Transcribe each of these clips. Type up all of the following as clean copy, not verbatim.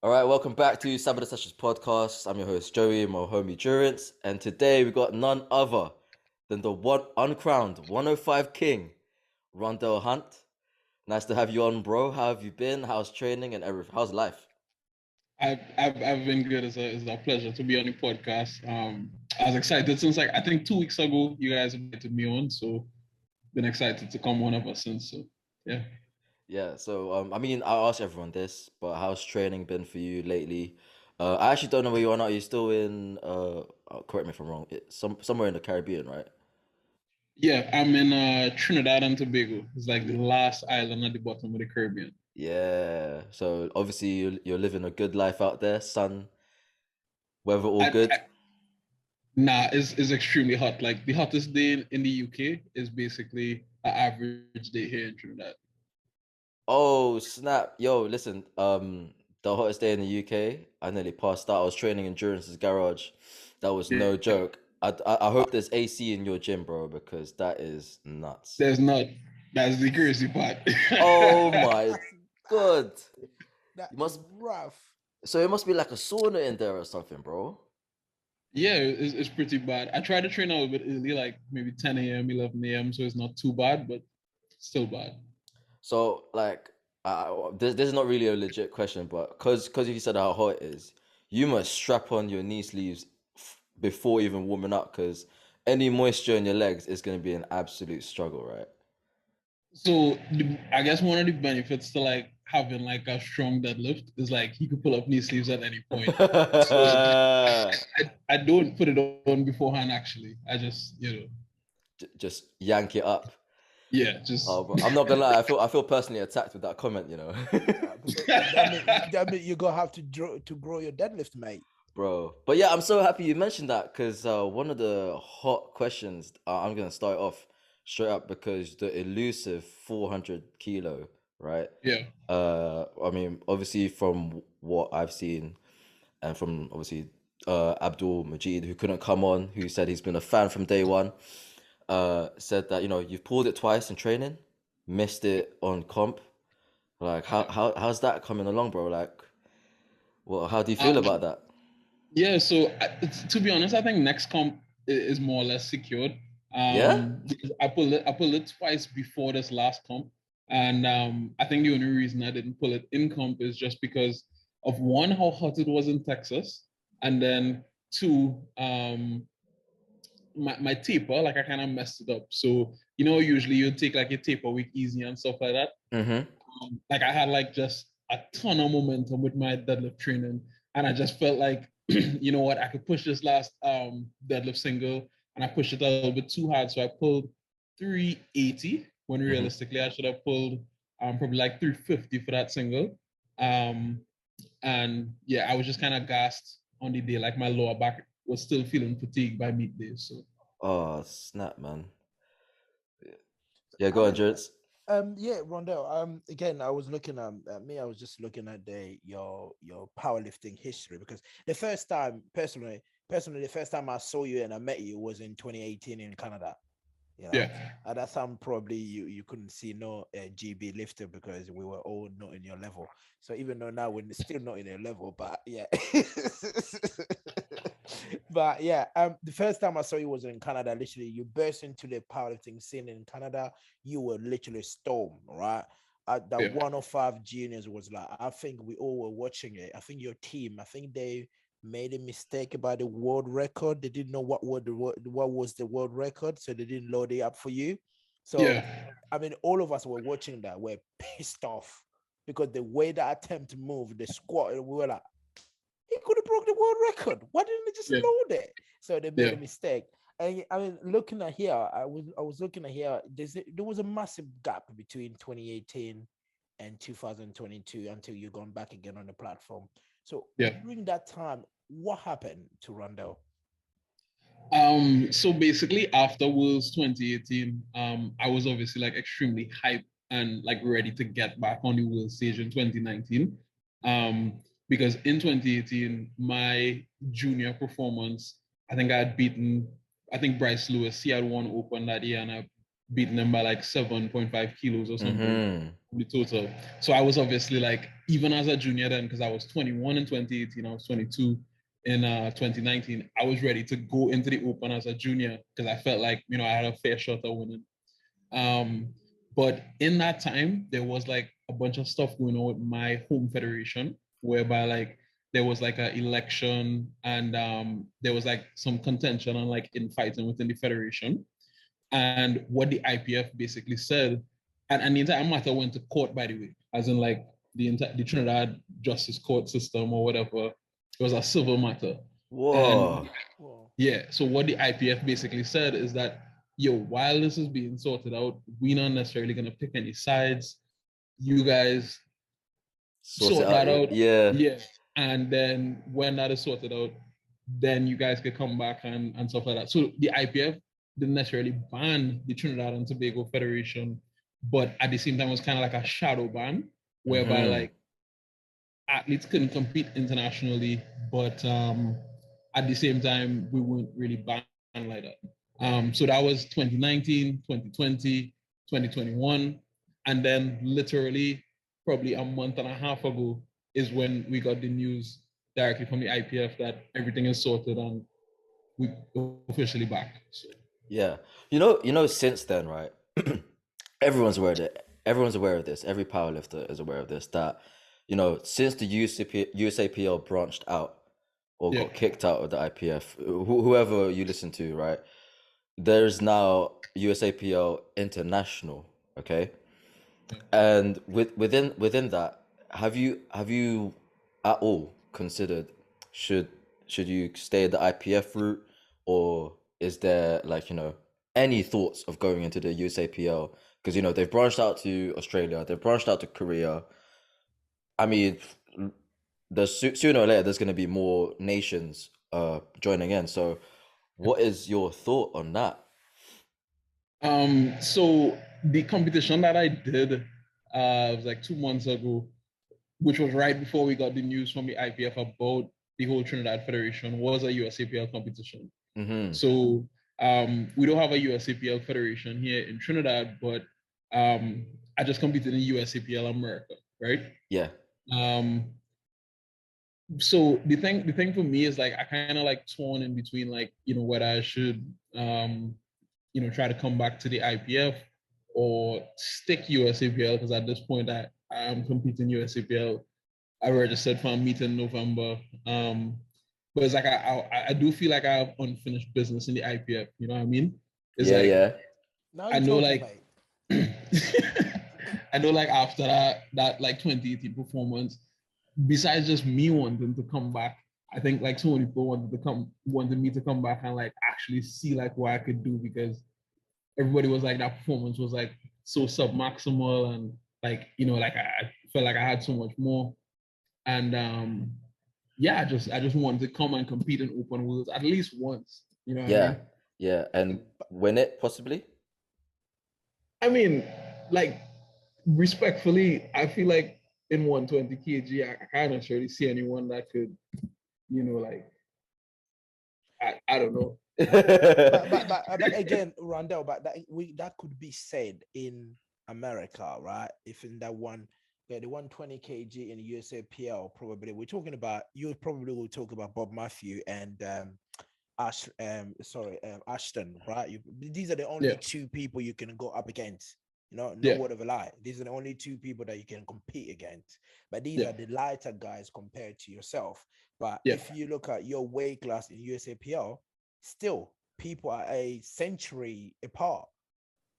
All right, welcome back to Sabado Sessions podcast. I'm your host Joey, my homie Durance, and today we got none other than the one uncrowned 105 King, Rondel Hunt. Nice to have you on, bro. How have you been? How's training and everything? How's life? I've been good. It's a pleasure to be on the podcast. I was excited since like I think 2 weeks ago you guys invited me on, so been excited to come on ever since. So yeah. Yeah, so I mean, I ask everyone this, but how's training been for you lately? I actually don't know where you are now. You're still in correct me if I'm wrong. Somewhere in the Caribbean, right? Yeah, I'm in Trinidad and Tobago. It's like the last island at the bottom of the Caribbean. Yeah. So obviously you're living a good life out there. Sun, weather all I, good. I Nah, it's extremely hot. Like the hottest day in the UK is basically an average day here in Trinidad. Oh, snap. Yo, listen, the hottest day in the UK, I nearly passed out. I was training in Endurance's garage. That was no Yeah. joke. I hope there's AC in your gym, bro, because that is nuts. There's not. That's the crazy part. Oh my God. That You is must, rough. so it must be like a sauna in there or something, bro. Yeah, it's pretty bad. I try to train a little bit early, like maybe 10 a.m., 11 a.m., so it's not too bad, but still bad. So like, this is not really a legit question, but cause you said how hot it is, you must strap on your knee sleeves before even warming up, cause any moisture in your legs is gonna be an absolute struggle, right? So I guess one of the benefits to like having like a strong deadlift is like you can pull up knee sleeves at any point. So I don't put it on beforehand actually. I just, Just yank it up. yeah, just Oh, bro, I'm not gonna lie, I feel personally attacked with that comment, you know. Because that mean you're gonna have to grow your deadlift, mate. Bro. But yeah, I'm so happy you mentioned that because one of the hot questions I'm gonna start off straight up because the elusive 400 kilo, right? yeah. I mean, obviously from what I've seen and from obviously Abdul Majid who couldn't come on, who said he's been a fan from day one, said that you've pulled it twice in training, missed it on comp. Like how's that coming along, bro? Like, well, how do you feel Um, about that? Yeah, so to be honest, I think next comp is more or less secured. Yeah? I pulled it twice before this last comp, and I think the only reason I didn't pull it in comp is just because of one, how hot it was in Texas, and then two, my taper, like I kind of messed it up. So usually you take like a taper week easy and stuff like that. Mm-hmm. Like I had like just a ton of momentum with my deadlift training, and I just felt like, you know what, I could push this last deadlift single, and I pushed it a little bit too hard, so I pulled 380 when Mm-hmm. realistically I should have pulled probably like 350 for that single. Um, and yeah, I was just kind of gassed on the day, like my lower back was still feeling fatigued by midday. So Oh, snap, man. Yeah, I go on, mean, Jurits. yeah, Rondell. Again, I was looking at me. I was just looking at your powerlifting history because the first time, personally, the first time I saw you and I met you was in 2018 in Canada. You know, yeah. at that time probably you couldn't see no GB lifter because we were all not in your level. So even though now we're still not in your level, but yeah. But yeah, the first time I saw you was in Canada. Literally, you burst into the powerlifting scene in Canada. You were literally storm, right? That Yeah. 105 juniors was like, I think we all were watching it. I think your team, I think they made a mistake about the world record. They didn't know what was the world record, so they didn't load it up for you. So Yeah. I mean, all of us were watching that. We're pissed off because the way that attempt moved, the squat, we were like, he could have broke the world record. Why didn't they just Yeah. load it? So they made a Yeah. mistake. And I mean, looking at here, I was looking at here. There was a massive gap between 2018 and 2022 until you gone back again on the platform. So Yeah. during that time, what happened to Rondell? So basically after Worlds 2018, I was obviously like extremely hyped and like ready to get back on the world stage in 2019. Because in 2018, my junior performance, I think I had beaten, I think Bryce Lewis, he had won open that year and I beaten him by like 7.5 kilos or something. Mm-hmm. the total. So I was obviously like, even as a junior then, because I was 21 in 2018, I was 22 in 2019. I was ready to go into the Open as a junior because I felt like, I had a fair shot at winning. But in that time, there was like a bunch of stuff going on with my home federation, whereby like there was like an election and there was like some contention and like infighting within the federation. And what the IPF basically said, and the entire matter went to court, by the way, as in like the Trinidad justice court system or whatever. It was a civil matter. Whoa. And yeah, so what the IPF basically said is that, yo, while this is being sorted out, we're not necessarily going to pick any sides. You guys sort that out. Yeah. Yeah. And then when that is sorted out, then you guys could come back and stuff like that. So the IPF didn't necessarily ban the Trinidad and Tobago Federation, but at the same time, it was kind of like a shadow ban, whereby like athletes couldn't compete internationally, but at the same time, we weren't really banned like that. So that was 2019, 2020, 2021. And then literally probably a month and a half ago is when we got the news directly from the IPF that everything is sorted and we officially back. So. Yeah. Since then, right? Everyone's aware of it. Everyone's aware of this. Every powerlifter is aware of this. That, since the USAPL branched out or got kicked out of the IPF, whoever you listen to, right? There's now USAPL International, okay? And within that, have you at all considered should you stay the IPF route, or is there like any thoughts of going into the USAPL? Because they've branched out to Australia, they've branched out to Korea. I mean, sooner or later there's going to be more nations joining in. So, what is your thought on that? So the competition that I did was like 2 months ago, which was right before we got the news from the IPF about the whole Trinidad Federation, was a USAPL competition. So we don't have a USAPL federation here in Trinidad, but I just competed in USAPL America, right? Yeah. So the thing for me is like I kind of like torn in between like whether I should try to come back to the IPF or stick USAPL, because at this point I am competing USAPL. I registered for a meet in November. But it's like I do feel like I have unfinished business in the IPF. You know what I mean? It's Now I know like I know like after that like 2018 performance, besides just me wanting to come back, I think like so many people wanted me to come back and like actually see like what I could do, because everybody was like that performance was like so sub-maximal, and like like I felt like I had so much more. And yeah, I just wanted to come and compete in open wheels at least once. You know what I mean? Yeah, and win it possibly. I mean, like respectfully, I feel like in 120 kg, I can't necessarily see anyone that could, like I don't know. but again, Rondel, but that could be said in America, right? If in that one, the 120 kg in the USAPL, probably we're talking about, you probably will talk about Bob Matthew and Ashton, right? These are the only two people you can go up against. No word of a lie. These are the only two people that you can compete against. But these are the lighter guys compared to yourself. But if you look at your weight class in USAPL, still people are a century apart.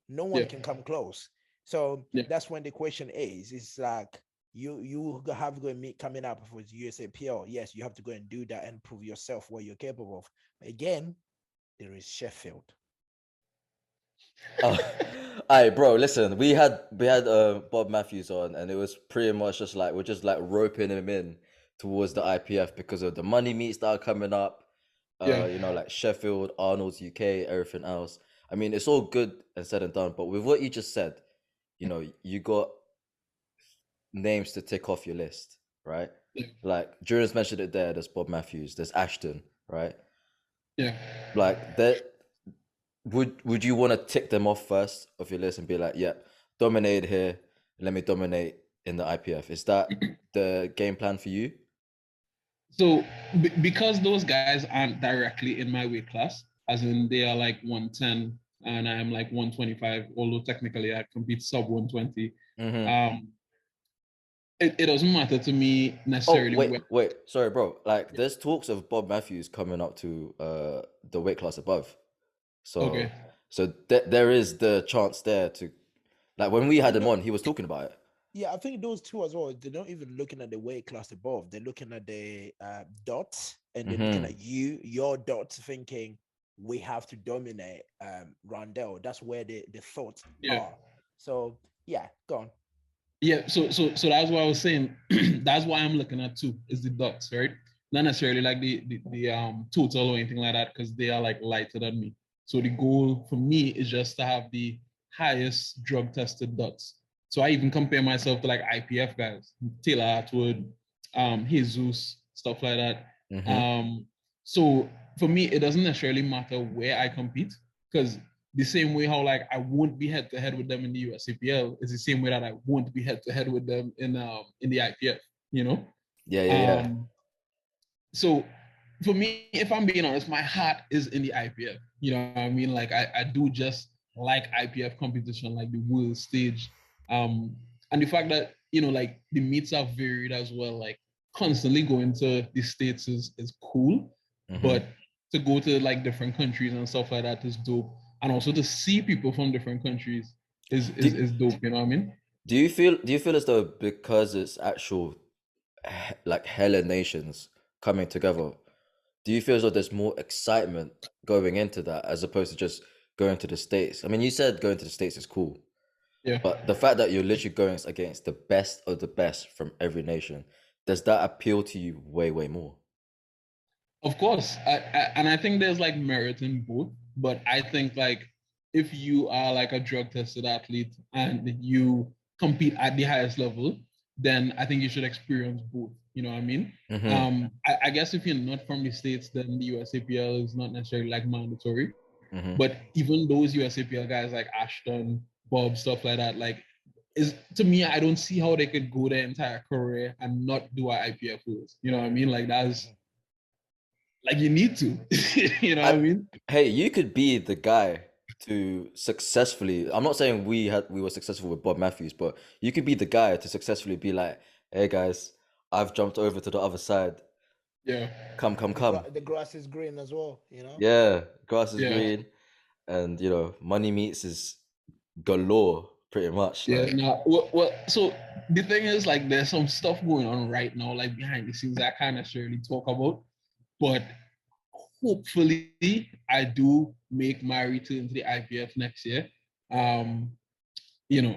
No one can come close. So that's when the question is like you have to go and meet coming up with USAPL. Yes, you have to go and do that and prove yourself what you're capable of. But again, there is Sheffield. All right, bro. Listen, we had Bob Matthews on, and it was pretty much just like we're just like roping him in towards the IPF because of the money meets that are coming up. Like Sheffield, Arnold's UK, everything else. I mean, it's all good and said and done, but with what you just said, you got names to tick off your list, right? Like Juren's mentioned it there. There's Bob Matthews. There's Ashton, right? Yeah. Like that. Would you want to tick them off first of your list and be like, yeah, dominated here. let me dominate in the IPF. Is that the game plan for you? So because those guys aren't directly in my weight class, as in they are like 110 and I'm like 125, although technically I compete sub 120. Mm-hmm. It doesn't matter to me Oh, necessarily wait, sorry, bro. Like, there's talks of Bob Matthews coming up to the weight class above. So, Okay. there is the chance there to, like, when we had him No, on, he was talking about it. yeah, I think those two as well. They're not even looking at the weight class above. They're looking at the dots, and they're looking Mm-hmm. at your dots, thinking we have to dominate Rondel. That's where the thoughts Yeah. are. So yeah, go on. Yeah, so that's what I was saying. That's why I'm looking at two is the dots, right? Not necessarily like the total or anything like that, because they are like lighter than me. So the goal for me is just to have the highest drug tested dots. So I even compare myself to like IPF guys, Taylor Atwood, Jesus, stuff like that. Mm-hmm. So for me, it doesn't necessarily matter where I compete, because the same way how like I won't be head to head with them in the USAPL is the same way that I won't be head to head with them in the IPF, you know. Yeah. So for me, if I'm being honest, my heart is in the IPF. You know what I mean? Like I do just like IPF competition, like the world stage. And the fact that, you know, like the meets are varied as well, like constantly going to the States is cool. Mm-hmm. But to go to like different countries and stuff like that is dope. And also to see people from different countries Do, is dope, you know what I mean? do you feel as though because it's actual like hella nations coming together, do you feel as though there's more excitement going into that as opposed to just going to the States? I mean, you said going to the States is cool, Yeah. but the fact that you're literally going against the best of the best from every nation, does that appeal to you way more? Of course, and I think there's like merit in both, but I think like if you are like a drug tested athlete and you compete at the highest level, then I think you should experience both. You know what I mean? Mm-hmm. I guess if you're not from the States, then the USAPL is not necessarily like mandatory. Mm-hmm. But even those USAPL guys like Ashton, Bob, stuff like that, like is to me, I don't see how they could go their entire career and not do an IPF rules. You know what I mean? Like that's like you need to. You know what I I, mean? hey, you could be the guy to successfully. I'm not saying we were successful with Bob Matthews, but you could be the guy to successfully be like, "Hey guys, I've jumped over to the other side. Yeah. Come." The grass is green as well. You know. Yeah, grass is Yeah. green, and money meets is galore, pretty much. Yeah. Like, No. Well, so the thing is, like, there's some stuff going on right now, like behind the scenes that I can't necessarily talk about, but hopefully I do make my return to the IPF next year. Um, you know,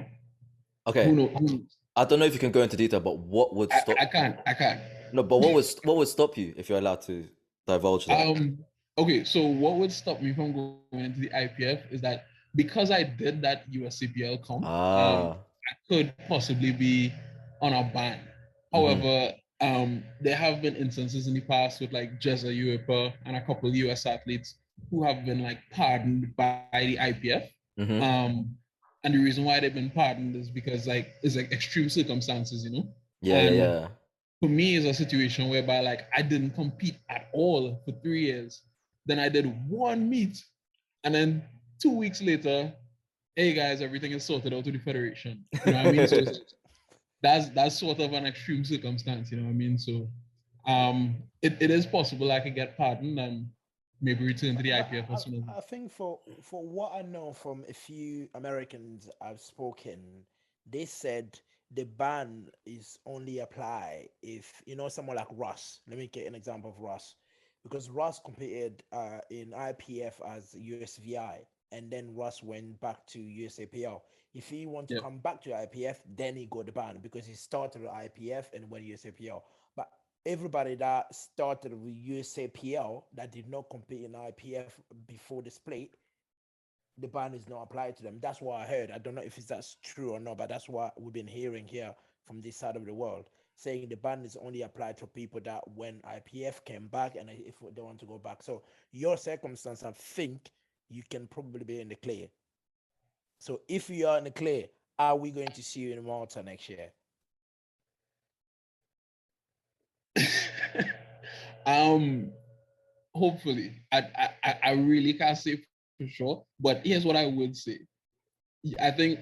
who okay, knows? Who knows? I don't know if you can go into detail, but what would stop? I can't. I can't. No, but what would stop you if you're allowed to divulge that? Okay, so what would stop me from going into the IPF is that because I did that USCPL comp, Ah, I could possibly be on a ban. mm-hmm, However, there have been instances in the past with like Jezza Uepa and a couple of US athletes who have been like pardoned by the IPF. mm-hmm. Um, and the reason why they've been pardoned is because like it's like extreme circumstances, you know. And Yeah. for me, it's a situation whereby like I didn't compete at all for 3 years. Then I did one meet, and then 2 weeks later, hey guys, everything is sorted out to the federation. You know what I mean? So that's sort of an extreme circumstance. You know what I mean? So it is possible I could get pardoned and maybe return to the But IPF as soon as. I think for what I know from a few Americans I've spoken, they said the ban is only apply if someone like Russ. Let me get an example of Russ, because Russ competed in IPF as USVI, and then Russ went back to USAPL. If he want to Yeah. come back to IPF, then he got the ban because he started with IPF and went USAPL. But everybody that started with USAPL that did not compete in IPF before the split, the ban is not applied to them. That's what I heard. I don't know if that's true or not, but that's what we've been hearing here from this side of the world, saying the ban is only applied to people that when IPF came back and if they want to go back. So your circumstance, I think you can probably be in the clear. So if you are in the clear, Are we going to see you in Malta next year? um, hopefully, I really can't say for sure, but here's what I would say. I think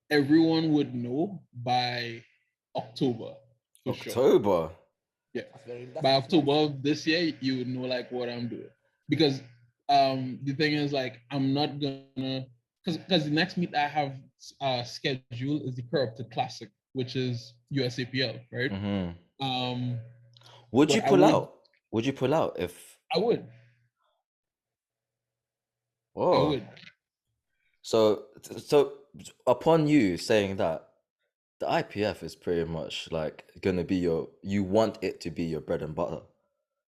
everyone would know by October for sure. October. Yeah, That's by this month. October of this year, you would know like what I'm doing because the thing is like I'm not gonna because the next meet I have scheduled is the Corrupted Classic, which is USAPL, right? Mm-hmm. Um, Would you but pull out? Would you pull out if? I would, I Oh, would. so upon you saying that, the IPF is pretty much like gonna be your. You want it to be your bread and butter,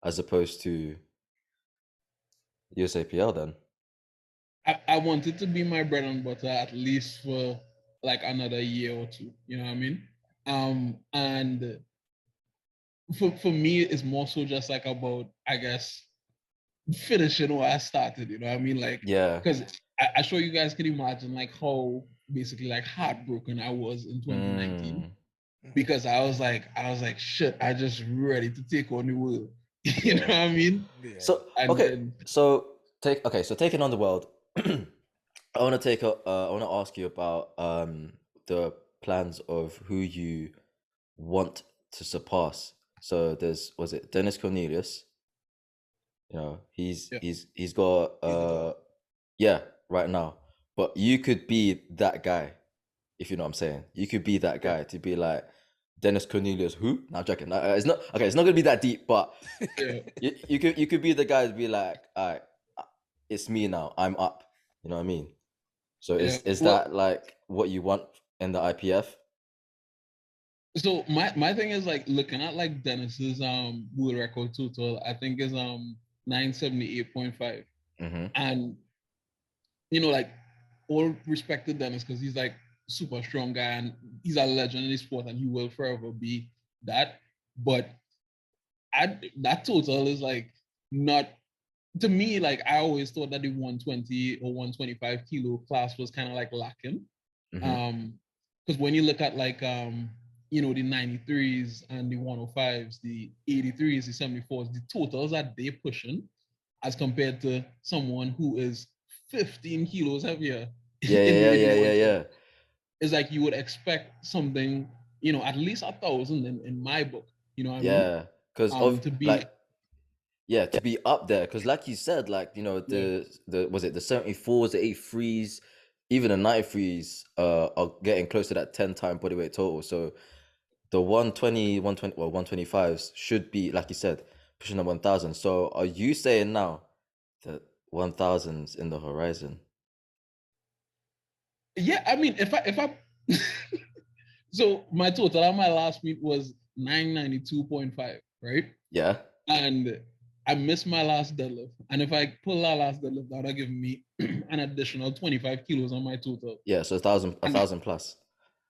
as opposed to USAPL. Then. I want it to be my bread and butter at least for like another year or two. You know what I mean? And for me, it's more so just like about, I guess, finishing what I started. You know what I mean? Like, Yeah. because I sure you guys can imagine like how basically like heartbroken I was in 2019 because I was like, shit, I just ready to take on the world. You know what I mean? Yeah. So And okay, then so taking on the world. I want to I want to ask you about the plans of who you want to surpass. So was it Dennis Cornelius? You know, he's yeah, he's got He's the goal. yeah, right now. But you could be that guy, if you know what I'm saying. You could be that yeah, guy to be like Dennis Cornelius. Who? No, I'm joking. It's not okay. It's not gonna be that deep, but yeah. you could be the guy to be like, all right, it's me now. I'm up. You know what I mean? So Yeah. is Well, that like what you want in the IPF? so my thing is like looking at like Dennis's world record total, I think is 978.5. Mm-hmm. And like all respect to Dennis because he's like super strong guy and he's a legend in his sport and he will forever be that. But that total is like not to me, like I always thought that the 120 or 125 kilo class was kind of like lacking. Mm-hmm. Because when you look at like the 93s and the 105s, the 83s, the 74s, the totals that they're pushing as compared to someone who is 15 kilos heavier Yeah, in yeah, the yeah, yeah, yeah, 120, yeah. it's like you would expect something, at least 1,000 in my book. You know what I mean? Yeah, because of To be like yeah, to be up there. Because like you said, like yeah, the was it the 74s, the 83s, even the 93s are getting close to that 10-time bodyweight total. So the 120, 120, well 125s should be like you said pushing the 1000. So are you saying now that 1000's in the horizon? yeah. I mean, if I so my total on my last meet was 992.5, right? Yeah. And I missed my last deadlift. And if I pull that last deadlift, that would give me an additional 25 kilos on my total. Yeah, so a And thousand plus.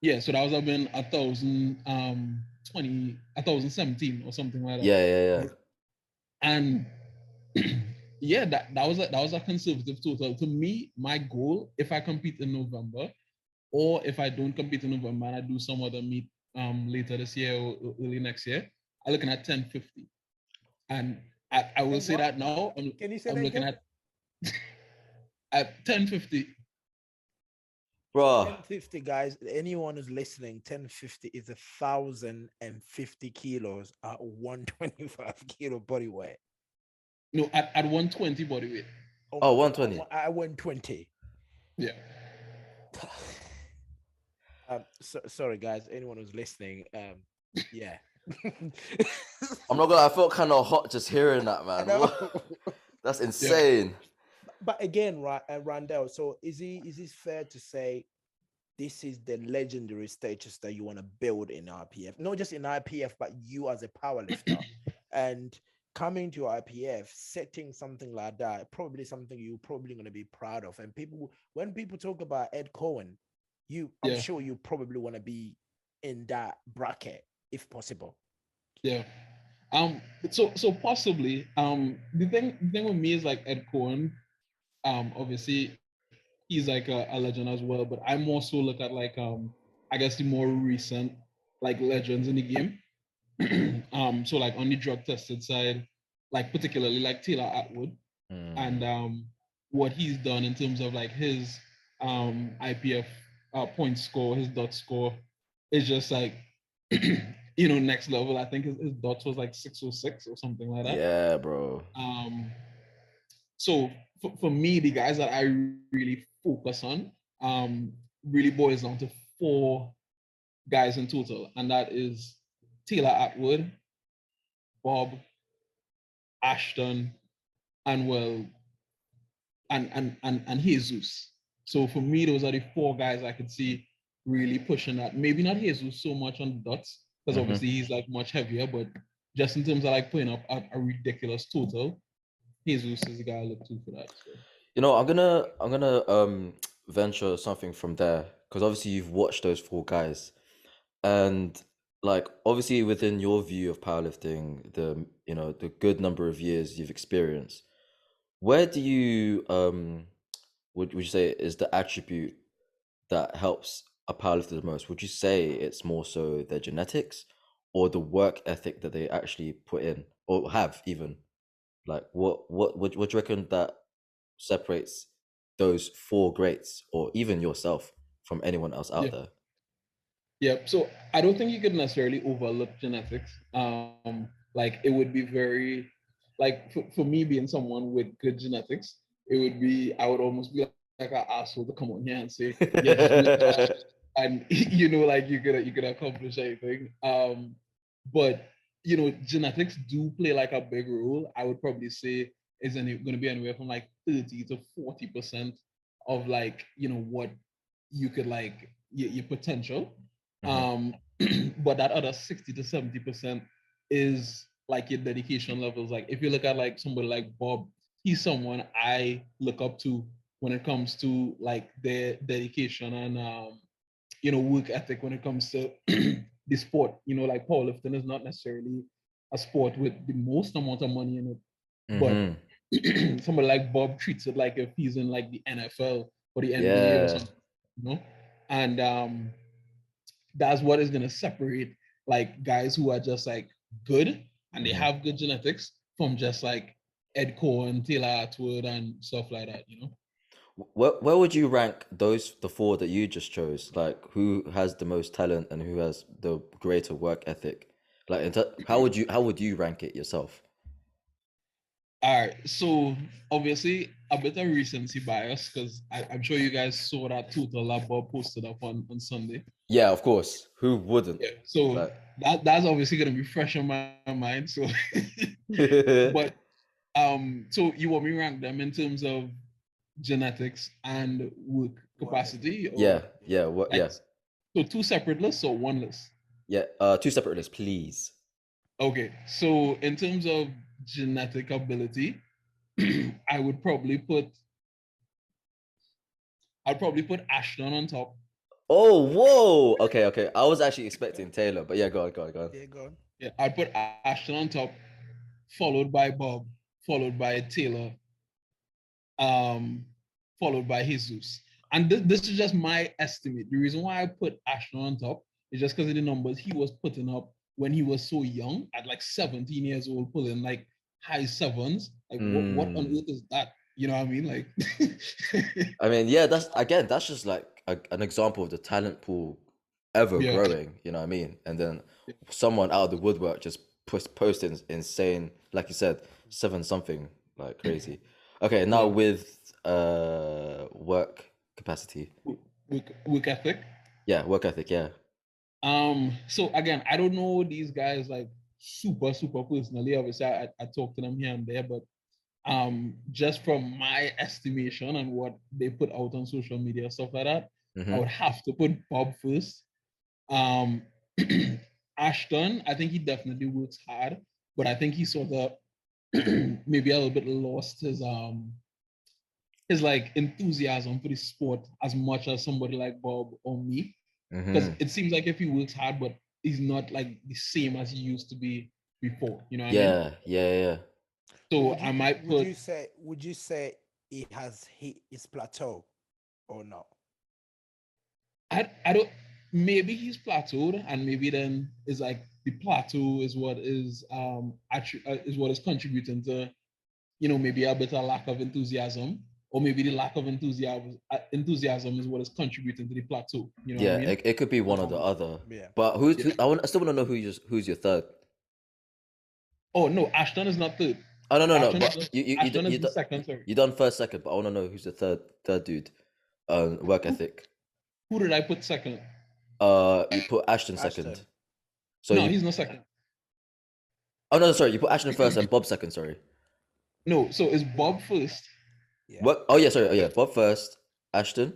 yeah, so that would have been 1,017 or something like that. Yeah, yeah, yeah. Right? And yeah, that was a conservative total. To me, my goal, if I compete in November, or if I don't compete in November and I do some other meet later this year or early next year, I'm looking at 1050. And I will And say what? that now. Can you say I'm that looking again? at 1050. Bro, 1050, guys. Anyone who's listening, 1050 is 1,050 kilos at 125 kilo body weight. No, at 120 body weight. oh 120. I went 20. Yeah. Sorry, guys. Anyone who's listening, yeah. I'm not gonna I felt kind of hot just hearing that, I man. know. That's Yeah. insane. But again, right, Rondel. So is it fair to say this is the legendary status that you want to build in IPF, not just in IPF, but you as a powerlifter, and coming to IPF, setting something like that, probably something you're probably going to be proud of. And when people talk about Ed Cohen, I'm Yeah. sure you probably want to be in that bracket if possible. Yeah. So possibly. The thing with me is like Ed Cohen. Obviously he's like a legend as well, but I more so look at like I guess the more recent like legends in the game. So like on the drug tested side, like particularly like Taylor Atwood and what he's done in terms of like his IPF point score, his dot score is just like next level. I think his dots was like 606 or something like that. Yeah, bro. So for me, the guys that I really focus on really boils down to four guys in total, and that is Taylor Atwood, Bob, Ashton, and well, and Jesus. So for me, those are the four guys I could see really pushing that. Maybe not Jesus so much on the dots, because obviously he's like much heavier, but just in terms of like putting up a ridiculous total, Jesus is the guy I look to for that. So. I'm gonna venture something from there, because obviously you've watched those four guys, and like obviously within your view of powerlifting, the good number of years you've experienced, where do you would you say is the attribute that helps a powerlifter the most? Would you say it's more so their genetics or the work ethic that they actually put in or have even? Like what do you reckon that separates those four greats or even yourself from anyone else out there? Yeah, so I don't think you could necessarily overlook genetics. Like it would be very, like for me being someone with good genetics, it would be, I would almost be like an asshole to come on here and say, yeah, just do it, and like you could accomplish anything. But genetics do play like a big role. I would probably say is going to be anywhere from like 30 to 40% of like what you could like your potential. But that other 60 to 70% is like your dedication levels. Like if you look at like somebody like Bob, he's someone I look up to when it comes to like their dedication and work ethic when it comes to the sport. Like powerlifting is not necessarily a sport with the most amount of money in it, but somebody like Bob treats it like if he's in like the NFL or the NBA or Yeah. something, and that's what is going to separate like guys who are just like good and they have good genetics from just like Ed Cohen, Taylor Atwood, and stuff like that. Where would you rank the four that you just chose? Like who has the most talent and who has the greater work ethic? Like how would you rank it yourself? All right, so obviously a bit of recency bias because I'm sure you guys saw that total that Bob posted up on Sunday. Yeah, of course. Who wouldn't? Yeah, so Like... that's obviously gonna be fresh on my mind. So, but so you want me to rank them in terms of genetics and work capacity, or what? like Yeah, so two separate lists or one list? yeah. Two separate lists, please. Okay, so in terms of genetic ability, I would probably put Ashton on top. Oh, whoa. Okay. I was actually expecting Taylor, but yeah, go on. Yeah, go on. Yeah, I'd put Ashton on top, followed by Bob, followed by Taylor, um, followed by Jesus. And this is just my estimate. The reason why I put Ashton on top is just because of the numbers he was putting up when he was so young, at like 17 years old, pulling like high sevens. Like what on earth is that? You know what I mean? Like I mean, yeah, that's just like an example of the talent pool ever yeah. growing, you know what I mean? And then someone out of the woodwork just posting insane, like you said, seven something, like crazy. Okay, now with work capacity. Work ethic. Yeah, work ethic, yeah. So again, I don't know these guys like super personally. Obviously, I talk to them here and there, but just from my estimation and what they put out on social media, stuff like that, I would have to put Bob first. Um, Ashton, I think he definitely works hard, but I think he sort of maybe a little bit lost his like enthusiasm for the sport as much as somebody like Bob or me. Because it seems like if he works hard, but he's not like the same as he used to be before. You know what I mean? Yeah. So I might put. Would you say he has hit his plateau or not? I don't. maybe he's plateaued, and maybe then is like the plateau is what is is what is contributing to, maybe a bit of lack of enthusiasm, or maybe the lack of enthusiasm is what is contributing to the plateau. You know what I Yeah, mean? it could be one or the Um, other. Yeah. But who's yeah. who, I still want to know who's your third. Oh no, Ashton is not third. Oh no, no, no. Ashton is But just Ashton is you the second. Sorry. you done first, second. But I want to know who's the third dude. Work Who, ethic. who did I put second? You put Ashton second. Ashton. So No, you. he's not second. Oh no, sorry. You put Ashton first and Bob second. Sorry. No, so it's No. Bob first. Yeah. What? Oh yeah, sorry. Oh yeah, Bob first. Ashton.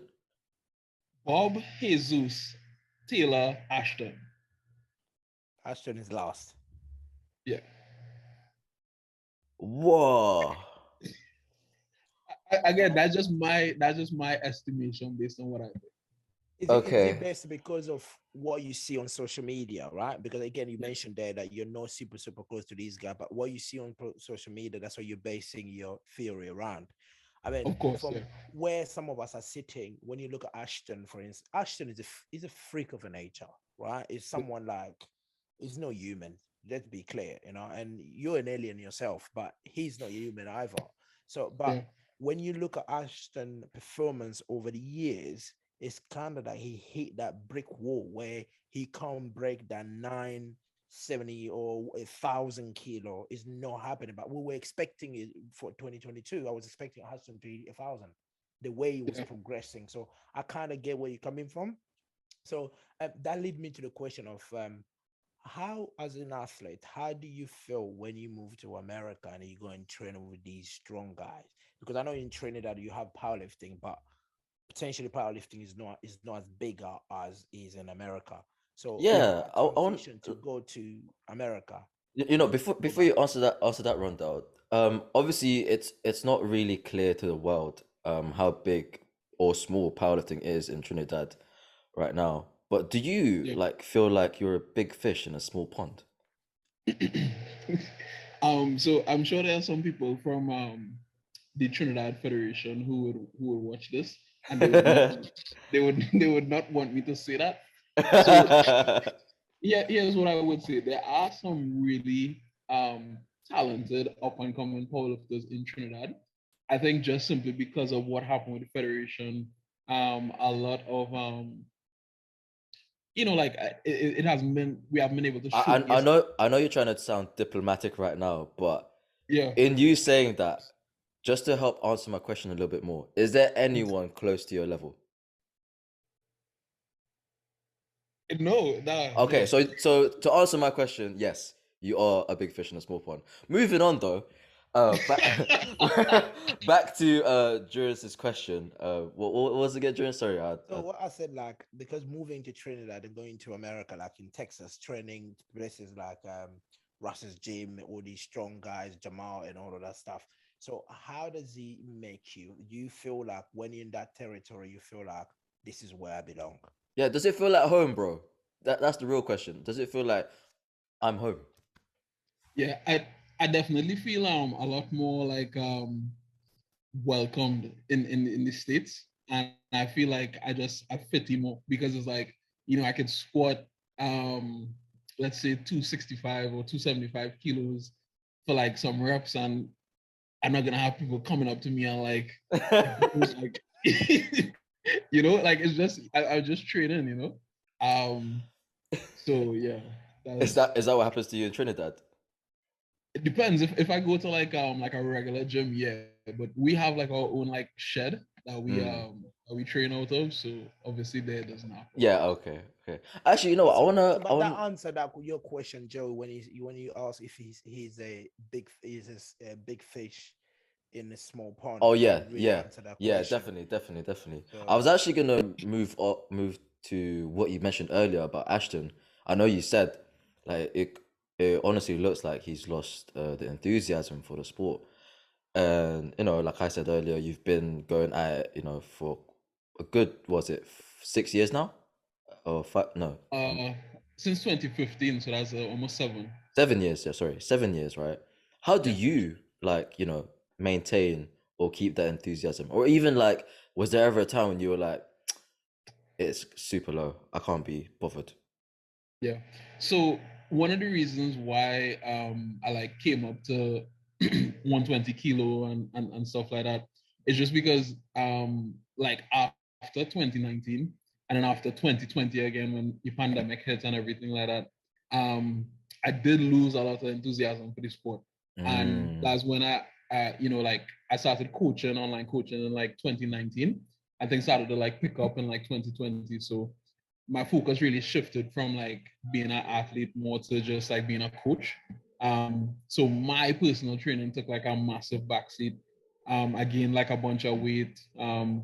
Bob, Jesus, Taylor, Ashton. Ashton is last. Yeah. Whoa. Again, that's just my estimation based on what I think. Is it Okay. based because of what you see on social media, right? Because again, you mentioned there that you're not super close to these guys, but what you see on social media, that's what you're basing your theory around. I mean, Of course, from yeah. where some of us are sitting, when you look at Ashton, for instance, Ashton is a freak of a nature, right? Is someone like he's no human. Let's be clear, and you're an alien yourself, but he's not human either. So, but Yeah. when you look at Ashton performance over the years, it's kind of like he hit that brick wall where he can't break that 970 or 1,000 kilo. Is not happening. But we were expecting it for 2022. I was expecting Hudson to hit 1,000 the way he was Yeah. progressing. So I kind of get where you're coming from. So that lead me to the question of how, as an athlete, how do you feel when you move to America and you go and train with these strong guys? Because I know in Trinidad you have powerlifting, but potentially powerlifting is not as big as is in America. So Yeah. in Yeah. that I want. transition to go to America, go Before you back. answer that rundown. Obviously it's not really clear to the world how big or small powerlifting is in Trinidad right now. But do you Yeah. like feel like you're a big fish in a small pond? So I'm sure there are some people from the Trinidad Federation who would watch this, and they would not they would not want me to say that. So yeah, here's what I would say. There are some really talented up and coming powerlifters in Trinidad. I think just simply because of what happened with the federation, a lot of like it has been we have been able to I showcase. know you're trying to sound diplomatic right now, but Yeah. in you saying that, just to help answer my question a little bit more, is there anyone close to your level? No, nah, Okay, no. so to answer my question, yes, you are a big fish in a small pond. Moving on though, back back to Juris's question. What was it again, Juris? Sorry, So what I said, like, because moving to Trinidad and going to America, like in Texas, training places like Russ's gym, all these strong guys, Jamal, and all of that stuff. So how does he make you? Do you feel like when you're in that territory, you feel like this is where I belong? yeah, does it feel like home, bro? That's the real question. Does it feel like I'm home? Yeah, I definitely feel a lot more like welcomed in the States. And I feel like I fit in more because it's like, I could squat let's say 265 or 275 kilos for like some reps, and I'm not gonna have people coming up to me and like like like it's just I just trade in, so yeah, that's Is that what happens to you in Trinidad? it depends. If I go to like a regular gym, yeah. But we have like our own like shed Mm. that we train out of. So obviously there it doesn't happen. Yeah, okay, okay. Actually, you know what? So, I but that want. answer that your question, Joe, when you ask if he's a big fish in a small pond, Oh that yeah, really yeah, answered that yeah. question. Definitely. I was So actually gonna move to what you mentioned earlier about Ashton. I know you said like it honestly looks like he's lost the enthusiasm for the sport, and like I said earlier, you've been going at it, for a good, was it 6 years now, or five? No, uh since 2015, so that's almost 7. 7 years. Yeah, sorry, 7 years, right? How do Yeah. you like maintain or keep that enthusiasm, or even like was there ever a time when you were like it's super low. I can't be bothered. Yeah. So one of the reasons why I like came up to 120 kilo and stuff like that is just because like after 2019 and then after 2020 again when the pandemic hit and everything like that, I did lose a lot of enthusiasm for the sport. And that's when like I started coaching, online coaching in like 2019. I think started to like pick up in like 2020. So my focus really shifted from like being an athlete more to just like being a coach. So my personal training took like a massive backseat. I gained like a bunch of weight,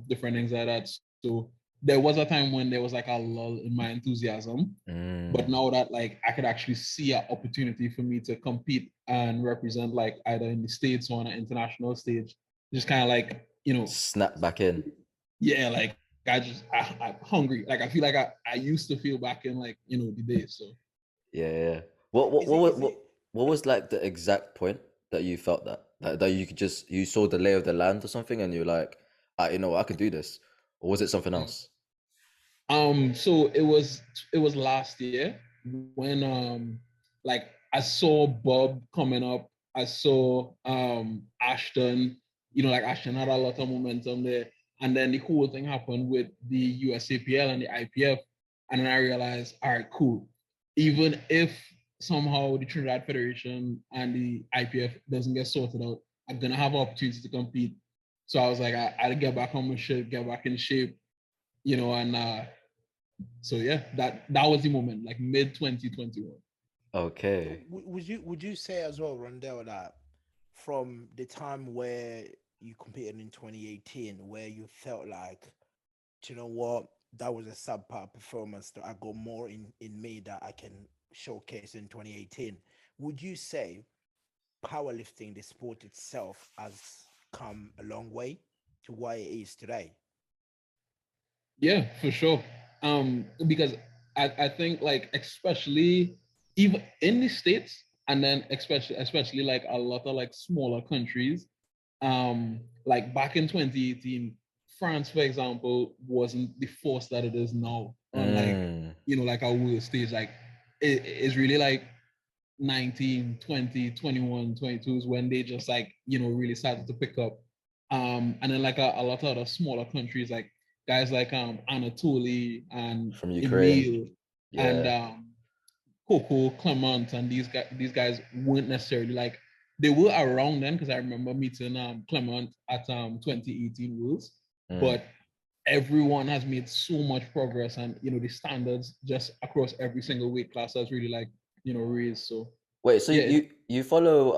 different things like that. So there was a time when there was like a lull in my enthusiasm. But now that like I could actually see an opportunity for me to compete and represent like either in the States or on an international stage, just kind of like, snap back in. yeah, like I'm hungry. Like I feel like I used to feel back in like, the days. So Yeah. What Is it? Is it? what was like the exact point that you felt that you could just you saw the lay of the land or something and you're like, I could do this, or was it something else? So it was last year when like I saw Bob coming up. I saw Ashton, like Ashton had a lot of momentum there. And then the whole thing happened with the USAPL and the IPF. And then I realized, all right, cool. Even if somehow the Trinidad Federation and the IPF doesn't get sorted out, I'm gonna have an opportunity to compete. So I was like, I'll get back on my shit, get back in shape, and so yeah, that was the moment, like mid 2021. Okay. Would you say as well, Rondell, that from the time where you competed in 2018, where you felt like, "Do you know what, that was a subpar performance that I got more in me that I can showcase in 2018." Would you say powerlifting, the sport itself, has come a long way to what it is today? Yeah, for sure. Because I think like especially even in the States and then especially like a lot of like smaller countries, like back in 2018, France, for example, wasn't the force that it is now on like, like a world stage. Like it's really like 19, 20, 21, 22 is when they just like, really started to pick up. And then like a lot of other smaller countries, like guys like Anatoly and From Ukraine. Emil and Yeah. Coco, Clement, and these guys weren't necessarily like they were around then because I remember meeting Clement at 2018 Worlds, but everyone has made so much progress and the standards just across every single weight class has really like raised. So Wait, so yeah, you follow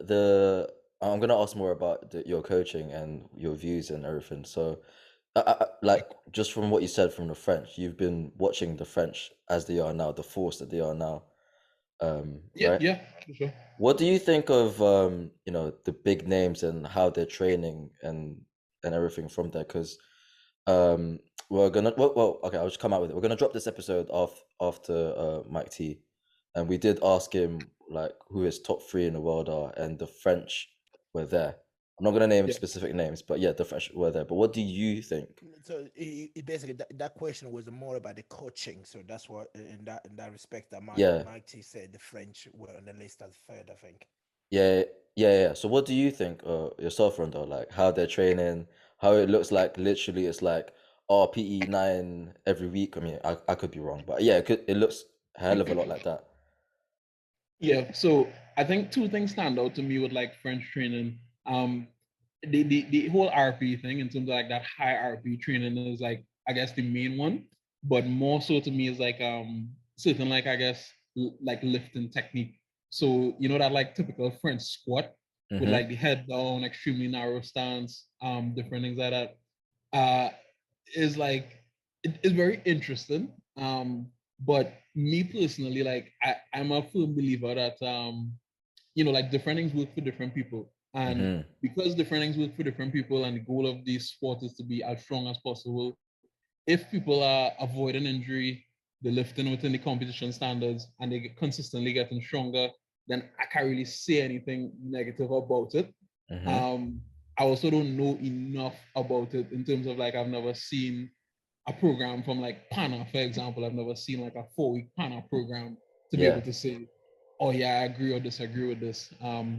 the I'm gonna ask more about your coaching and your views and everything. So, like just from what you said from the French, you've been watching the French as they are now, the force that they are now, yeah, right? yeah, for sure. What do you think of the big names and how they're training and everything from there? Because um we're gonna okay, I'll just come out with it. We're gonna drop this episode off after Mike T, and we did ask him like who his top three in the world are, and the French were there. I'm not gonna name Yeah. specific names, but yeah, the French were there. But what do you think? So it basically that question was more about the coaching. So that's what in that respect that Yeah, Mike T said the French were on the list as third, I think. yeah, yeah. So what do you think, yourself, Rondo? Like how they're training, how it looks like. Literally, it's like PE9 every week. I mean, I could be wrong, but yeah, it looks a hell of a lot like that. Yeah, so I think two things stand out to me with like French training. The whole RP thing in terms of like that high RP training is like I guess the main one, but more so to me is like certain like I guess like lifting technique. So that like typical French squat with Mm-hmm. like the head down, extremely narrow stance, different things like that. Uh, is like it is very interesting. But me personally, like I'm a firm believer that like different things work for different people. And Mm-hmm. because different things work for different people and the goal of this sport is to be as strong as possible, if people are avoiding injury, they're lifting within the competition standards and they get consistently getting stronger, then I can't really say anything negative about it. Mm-hmm. I also don't know enough about it in terms of like I've never seen a program from like PANA, for example. I've never seen like a 4-week PANA program to be Yeah. able to say, oh yeah, I agree or disagree with this.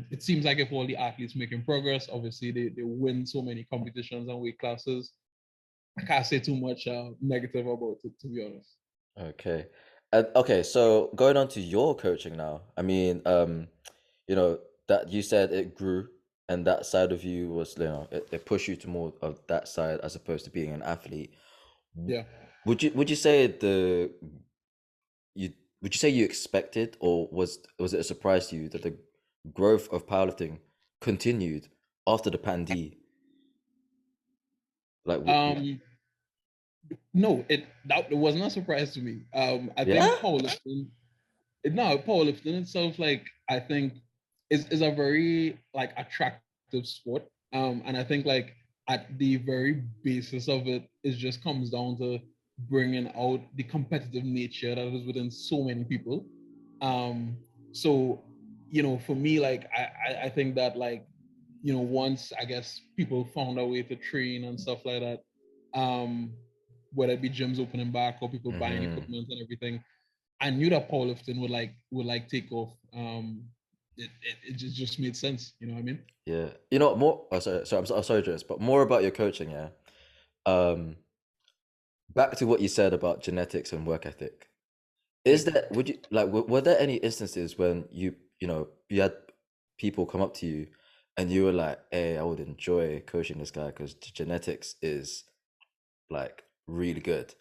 It seems like if all the athletes making progress, obviously they win so many competitions and weight classes. I can't say too much negative about it, to be honest. Okay. Okay, so going on to your coaching now. I mean, you know, that you said it grew and that side of you was, you know, it pushed you to more of that side as opposed to being an athlete. Yeah. Would you say you would you say you expected, or was it a surprise to you that the growth of powerlifting continued after the pandemic? Like, No, it wasn't a surprise to me. I yeah, think powerlifting itself, like I think is a very like attractive sport. And I think like at the very basis of it, it just comes down to bringing out the competitive nature that is within so many people. Um, so for me, like I think that like once I guess people found a way to train and stuff like that, whether it be gyms opening back or people buying mm-hmm. equipment and everything, I knew that powerlifting would take off. It just made sense. You know what I mean? Yeah. You know, more. Oh, I'm sorry, Jess, but more about your coaching. Yeah. Um, Back to what you said about genetics and work ethic. Yeah. Is that would you like? Were there any instances when you had people come up to you, and you were like, "Hey, I would enjoy coaching this guy because genetics is like really good,"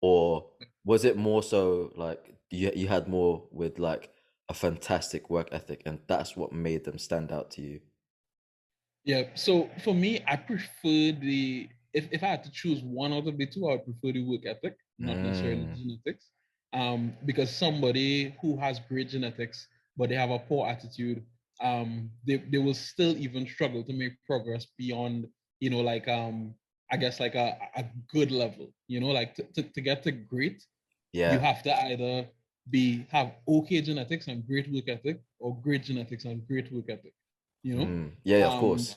or was it more so like you had more with like a fantastic work ethic, and that's what made them stand out to you? Yeah. So for me, I prefer the if I had to choose one out of the two, I would prefer the work ethic, not necessarily Mm, genetics. Because somebody who has great genetics but they have a poor attitude, they will still even struggle to make progress beyond, like I guess like a good level. Like to get to great, you yeah. have to either have okay genetics and great work ethic, or great genetics and great work ethic. You know, Yeah, yeah, of course.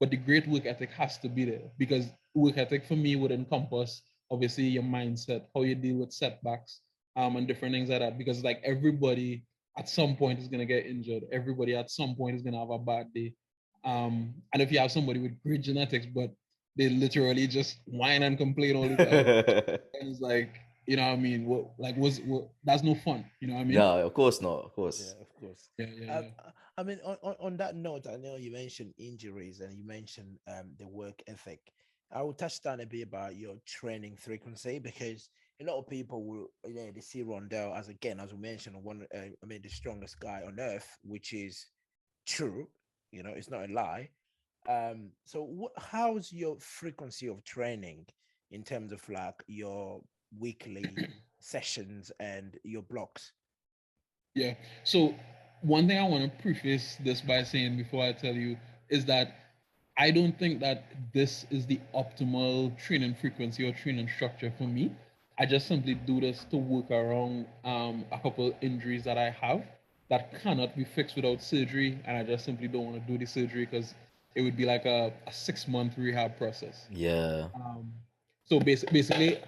but the great work ethic has to be there, because work ethic for me would encompass obviously your mindset, how you deal with setbacks, and different things like that. Because like everybody at some point is gonna get injured. Everybody at some point is gonna have a bad day. And if you have somebody with great genetics, but they literally just whine and complain all the time, and it's like, what I mean? That's no fun. You know what I mean? No, of course not. Of Yeah, course. of course. Yeah, yeah, Um, yeah. I mean, on that note, I know you mentioned injuries and you mentioned the work ethic. I will touch down a bit about your training frequency, because a lot of people will, they see Rondel as, again, as we mentioned, the strongest guy on earth, which is true. It's not a lie. So how's your frequency of training in terms of like your weekly sessions and your blocks? Yeah. So one thing I want to preface this by saying before I tell you is that I don't think that this is the optimal training frequency or training structure for me. I just simply do this to work around a couple injuries that I have that cannot be fixed without surgery, and I just simply don't want to do the surgery because it would be like a 6-month rehab process. Yeah. Um, so basically,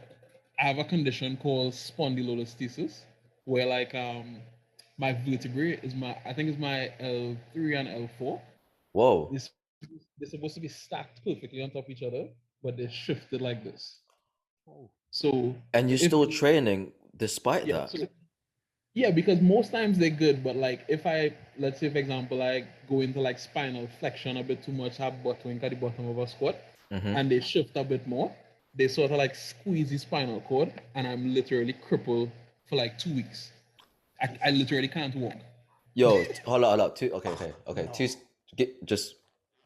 I have a condition called spondylolisthesis, where like my vertebrae is I think it's my L3 and L4. Whoa. This they're supposed to be stacked perfectly on top of each other, but they're shifted like this. Oh, So And you're if still training despite yeah, that. so yeah, because most times they're good, but like if let's say for example, I go into like spinal flexion a bit too much, have butt wink at the bottom of a squat, Mm-hmm. and they shift a bit more, they sort of like squeeze the spinal cord, and I'm literally crippled for like 2 weeks. I literally can't walk. Yo, hold up. Okay. no. Just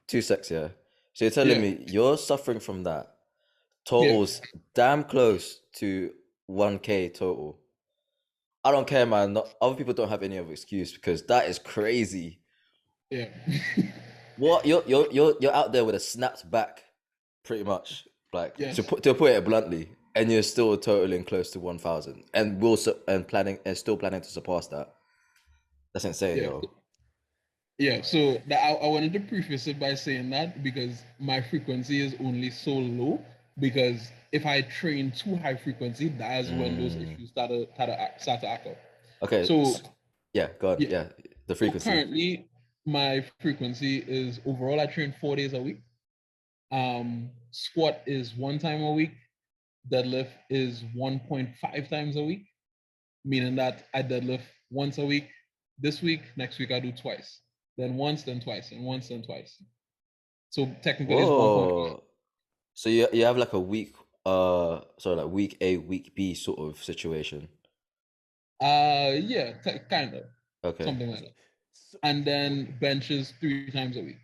2 secs, yeah. So you're telling Yeah, me you're suffering from that. yeah, Totals damn close to 1K total. I don't care, man. Other people don't have any other excuse because that is crazy. yeah. What you're out there with a snapped back, pretty much. Like Yes. to put it bluntly, and you're still totaling close to 1,000, and still planning to surpass that. That's insane, Yeah. yo. Yeah, so I wanted to preface it by saying that because my frequency is only so low because if I train too high frequency, that's when those issues start to act up. Okay. So Yeah, go on. yeah, Yeah, the so frequency. currently my frequency is overall I train 4 days a week. Squat is 1 time a week. Deadlift is 1.5 times a week, meaning that I deadlift once a week. This week, next week I do twice. Then once, then twice, and once, then twice. So technically it's 1.5. Whoa. So you have like a week, sorry, like week A, week B sort of situation. Yeah, kind of Okay. something like that. So, And then benches 3 times a week.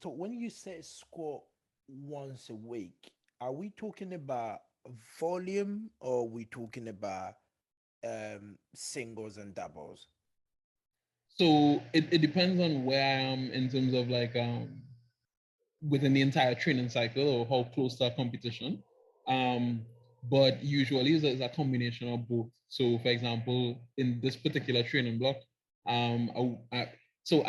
so when you say squat once a week, are we talking about volume or are we talking about singles and doubles? So it depends on where I am in terms of like within the entire training cycle or how close to a competition. But usually it's a combination of both. So for example, in this particular training block, and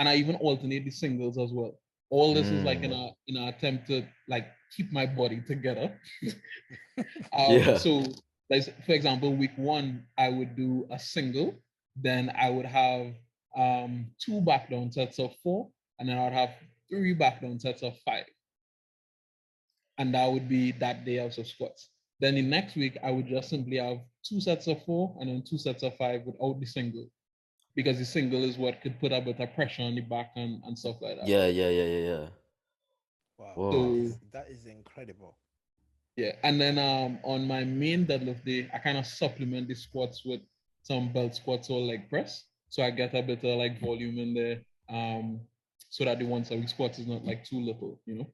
I even alternate the singles as well. All this is like in Mm. an attempt to like keep my body together. Yeah. So like for example, week one, I would do a single, then I would have 2 back down sets of 4, and then I would have 3 back down sets of 5. And that would be that day of squats. Then the next week, I would just simply have 2 sets of 4 and then 2 sets of 5 without the single, because the single is what could put a bit of pressure on the back and stuff like that. Yeah. Wow, Whoa. that is incredible. Yeah, and then on my main deadlift day, I kind of supplement the squats with some belt squats or leg press, so I get a bit of like volume in there, so that the once a week squats is not like too little, you know.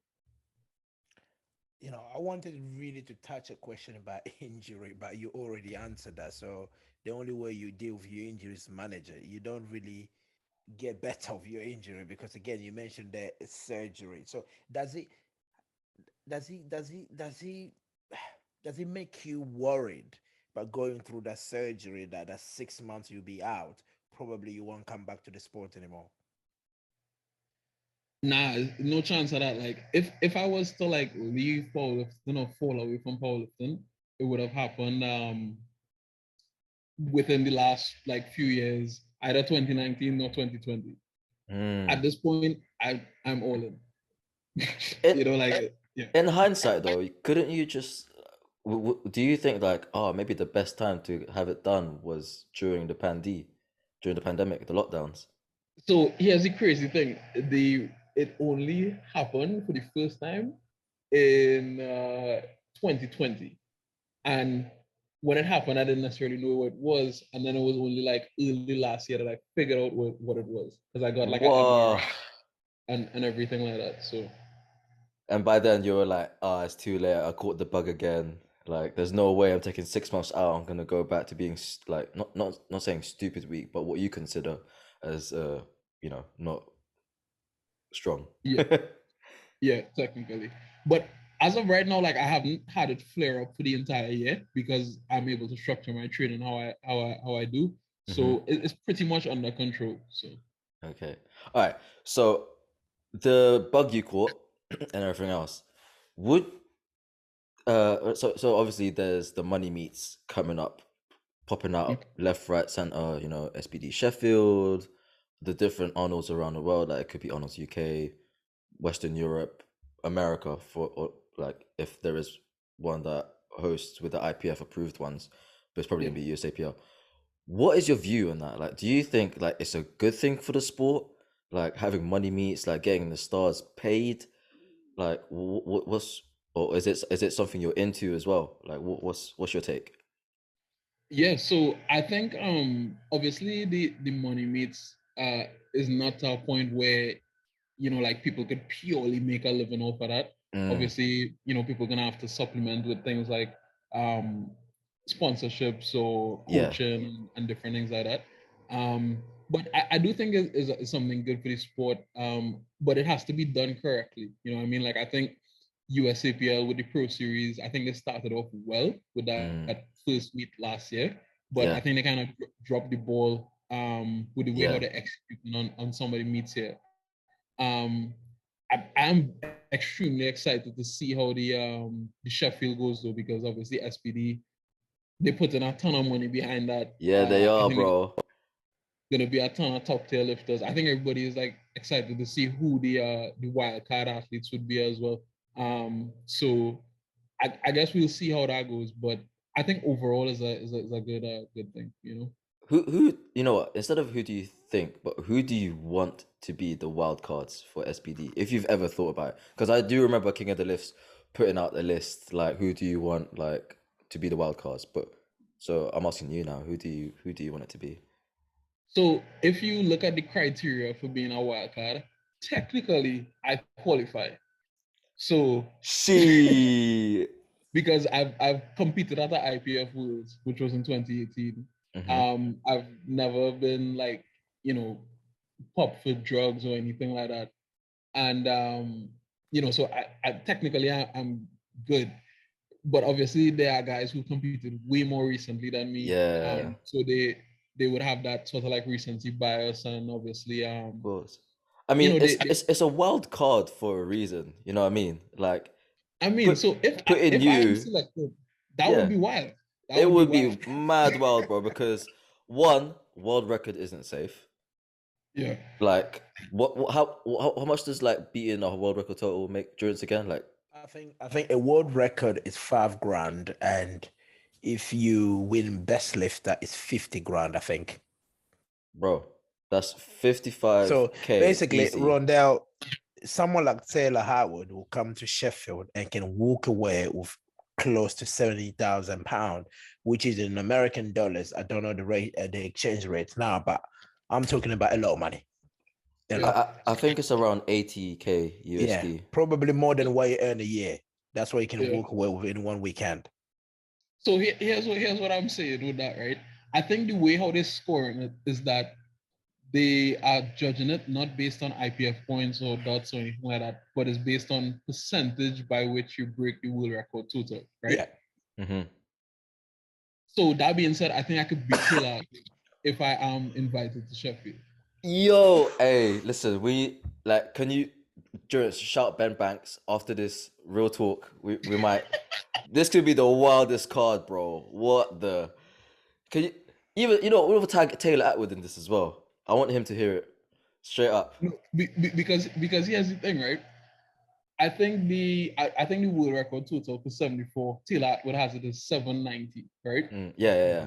I wanted really to touch a question about injury, but you already answered that. So the only way you deal with your injury is manage it. You don't really get better of your injury because again, you mentioned the surgery. So does it does he does he does he does it make you worried by going through that surgery that 6 months you'll be out? Probably you won't come back to the sport anymore. Nah, no chance of that. Like, if I was to like leave powerlifting or fall away from powerlifting, it would have happened within the last like few years, either 2019 or 2020. At Mm. this point, I'm all in. In Like yeah. in hindsight though, couldn't you just do you think like, oh, maybe the best time to have it done was during the pandemic, the lockdowns? So here's the crazy thing: it only happened for the first time in 2020. And when it happened, I didn't necessarily know what it was. And then it was only like early last year that I figured out what it was, because I got like an Whoa. MRI and everything like that. So And by then you were like, ah, it's too late. I caught the bug again. Like, there's no way I'm taking 6 months out. I'm gonna go back to being like not saying stupid weak, but what you consider as not strong. yeah, yeah, technically. But as of right now, like I haven't had it flare up for the entire year because I'm able to structure my training how I do. Hmm. So it's pretty much under control. So Okay. All right. So the bug you caught and everything else, would so obviously there's the money meets coming up, popping out left, right, center. SPD Sheffield, the different Arnolds around the world. Like it could be Arnold's UK, Western Europe, America, or like if there is one that hosts with the IPF approved ones, but it's probably yeah. gonna be USAPL. What is your view on that? Like, do you think like it's a good thing for the sport, like having money meets, like getting the stars paid? Like, what's or is it something you're into as well? Like, what's your take? Yeah, so I think obviously the money meets is not to a point where like people could purely make a living off of that. Mm, Obviously, people gonna have to supplement with things like um sponsorships or yeah. coaching and different things like that. But I do think is something good for the sport. But it has to be done correctly. You know what I mean? Like I think USAPL with the Pro Series, I think they started off well with Mm, that first meet last year, but yeah. I think they kind of dropped the ball with the way how Yeah. they executing on some of the meets here. Um, I'm extremely excited to see how the Sheffield goes though, because obviously SPD, they put in a ton of money behind that. Yeah, they I are, think it's bro. gonna be a ton of top tier lifters. I think everybody is like excited to see who the wild card athletes would be as well. So I guess we'll see how that goes, but I think overall is a good thing, you know. Who you know what? Instead of who do you think, but who do you want to be the wild cards for SPD? If you've ever thought about it, because I do remember King of the Lifts putting out the list like who do you want like to be the wild cards. But so I'm asking you now, who do you want it to be? So if you look at the criteria for being a wild card, technically I qualify. So She. because I've competed at the IPF Worlds, which was in 2018. I've never been like, you know, popped for drugs or anything like that. And so I technically I'm good. But obviously there are guys who competed way more recently than me. Yeah. So they would have that sort of like recency bias, and obviously Of course. I you mean, know it's a wild card for a reason. You know what I mean? Like I mean, put so putting if I am you, selected, that would yeah, be wild. That it would be would wild. be mad wild, bro. Because one, world record isn't safe. Yeah. Like, how much does like beating a world record total make endurance again? Like, I think a world record is 5 grand, and if you win best lifter, it's 50 grand. I think. bro, that's So 55K basically, easy. Rondell, someone like Taylor Howard will come to Sheffield and can walk away with close to £70,000, which is in American dollars. I don't know the rate, the exchange rates now, but I'm talking about a lot of money. A Yeah. lot. I think it's around 80K Yeah, USD. probably more than what you earn a year. That's what you can Yeah. walk away with in one weekend. So here's what I'm saying with that, right? I think the way how they're scoring it is that they are judging it not based on IPF points or dots or anything like that, but it's based on percentage by which you break the world record total, right? Yeah. So that being said, I think I could beat Taylor if I am invited to Sheffield. Yo, hey, listen, can you shout Ben Banks after this real talk? We might. This could be the wildest card, bro. What the? Can you we'll tag Taylor Atwood in this as well. I want him to hear it straight up. No, because here's the thing, right? I think the world record total for 74, Taylor Atwood has it as 790, right? Yeah.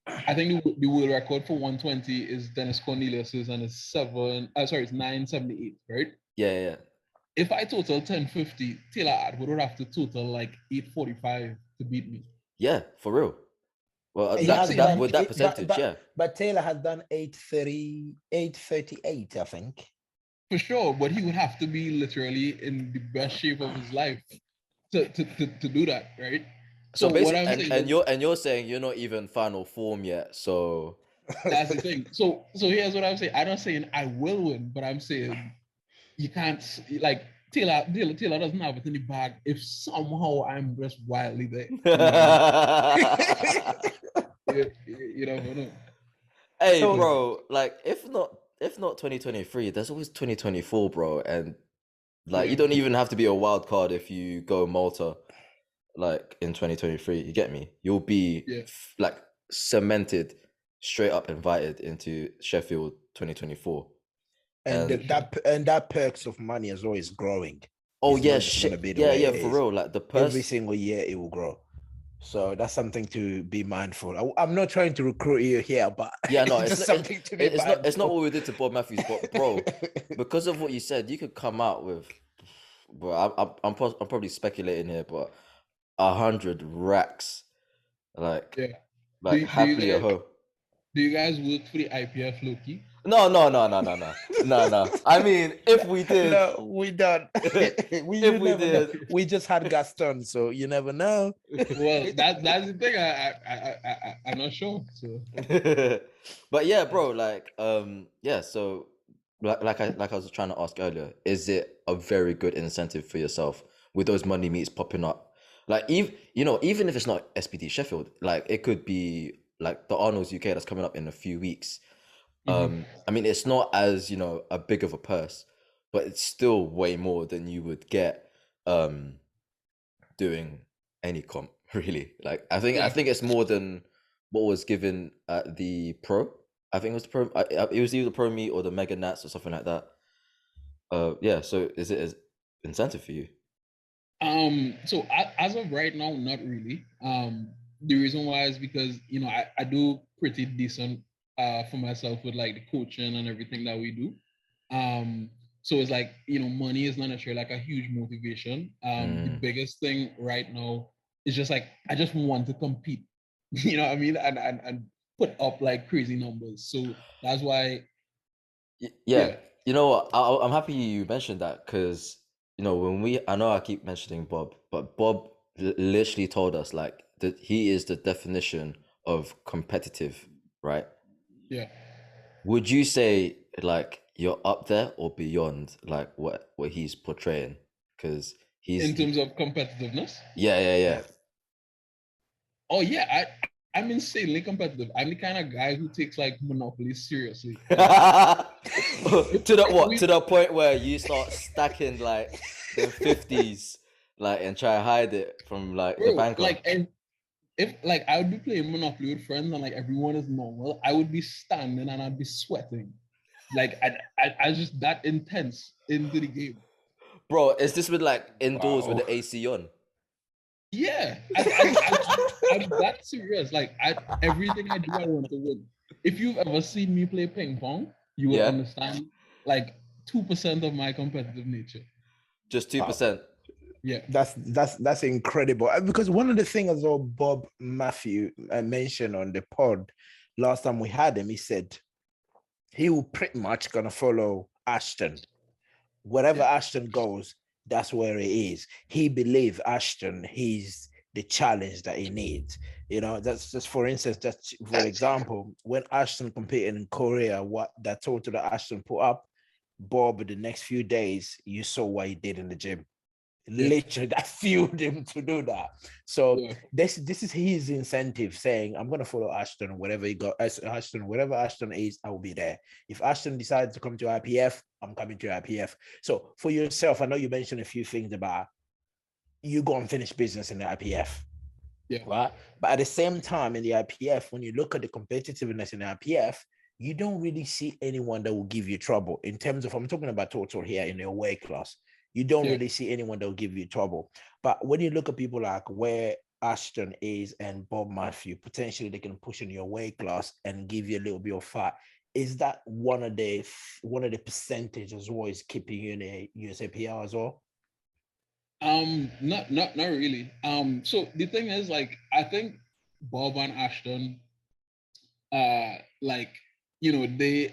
I think the world record for 120 is Dennis Cornelius's, and it's 978, right? Yeah. If I total 1050, Taylor Atwood would have to total like 845 to beat me. Yeah, for real. Well, He has that done with that it, percentage, yeah. but Taylor has done 830, 838, I think. For sure, but he would have to be literally in the best shape of his life to do that, right? So what basically, I'm saying and is, you're saying you're not even final form yet. So that's the thing. So here's what I'm saying. I'm not saying I will win, but I'm saying you can't like Taylor doesn't have it in the bag if somehow I'm just wildly there. You never know. Hey, So- bro, like if not 2023, there's always 2024, bro. And like you don't even have to be a wild card if you go Malta like in 2023. You get me? You'll be like cemented, straight up invited into Sheffield 2024. And that perks of money is always growing. Oh It's yeah, not just gonna shit. be the way Yeah, it for is. real. Like the Every single year it will grow. So that's something to be mindful. I'm not trying to recruit you here, but yeah, no, it's it's just not, something to be mindful. it's not what we did to Bob Matthews, but bro, because of what you said, you could come out with, bro. I'm probably speculating here, but 100 racks, like happily a hoe. Do you guys work for the IPF Loki? No. I mean, if we did, No, we don't. if we did, we just had Gaston, so you never know. Well, that's the thing. I'm not sure. So, but yeah, bro, like, yeah. So, like I was trying to ask earlier, is it a very good incentive for yourself with those money meets popping up? Like, even if it's not SPD Sheffield, like it could be like the Arnold's UK that's coming up in a few weeks. I mean, it's not as a big of a purse, but it's still way more than you would get doing any comp, really. Like I think it's more than what was given at the pro. I think it was the pro. It was either the pro meet or the mega nats or something like that. Yeah. So is it an incentive for you? So as of right now, not really. The reason why is because I do pretty decent for myself with like the coaching and everything that we do. So it's like money is not necessarily like a huge motivation. The biggest thing right now is just like I just want to compete. You know what I mean? And put up like crazy numbers. So that's why. Yeah. You know what? I'm happy you mentioned that because I know I keep mentioning Bob, but Bob literally told us like that he is the definition of competitive, right? Yeah. Would you say like you're up there or beyond like what he's portraying? Because In terms of competitiveness. Yeah. Oh yeah, I'm insanely competitive. I'm the kind of guy who takes like Monopoly seriously. To the what? To the point where you start stacking like the 50s, like and try to hide it from like the banker. Like, and if like I would be playing Monopoly with friends and like everyone is normal, I would be standing and I'd be sweating. Like I just that intense into the game. Bro, is this with like indoors with Wow. the AC on? Yeah, I'm that serious. Like everything I do, I want to win. If you've ever seen me play ping pong, you will understand like 2% of my competitive nature. Just 2%. Yeah, That's incredible. Because one of the things as well, Bob Matthew mentioned on the pod last time we had him, he said he will pretty much gonna follow Ashton. Wherever Ashton goes, that's where he is. He believes Ashton, he's the challenge that he needs. That's just for instance, that's for example, when Ashton competed in Korea, what that total that Ashton put up, Bob, the next few days, you saw what he did in the gym. Literally, that fueled him to do that. So this is his incentive, saying, "I'm gonna follow Ashton wherever he go. Ashton, wherever Ashton is, I will be there. If Ashton decides to come to IPF, I'm coming to IPF." So for yourself, I know you mentioned a few things about you go and finish business in the IPF, right? But at the same time, in the IPF, when you look at the competitiveness in the IPF, you don't really see anyone that will give you trouble in terms of. I'm talking about total here in your weight class. You don't really see anyone that will give you trouble. But when you look at people like where Ashton is and Bob Matthew, potentially they can push in your weight class and give you a little bit of fat. Is that one of the percentages as well is keeping you in a USAPL as well? Not really. So the thing is, like, I think Bob and Ashton, like, the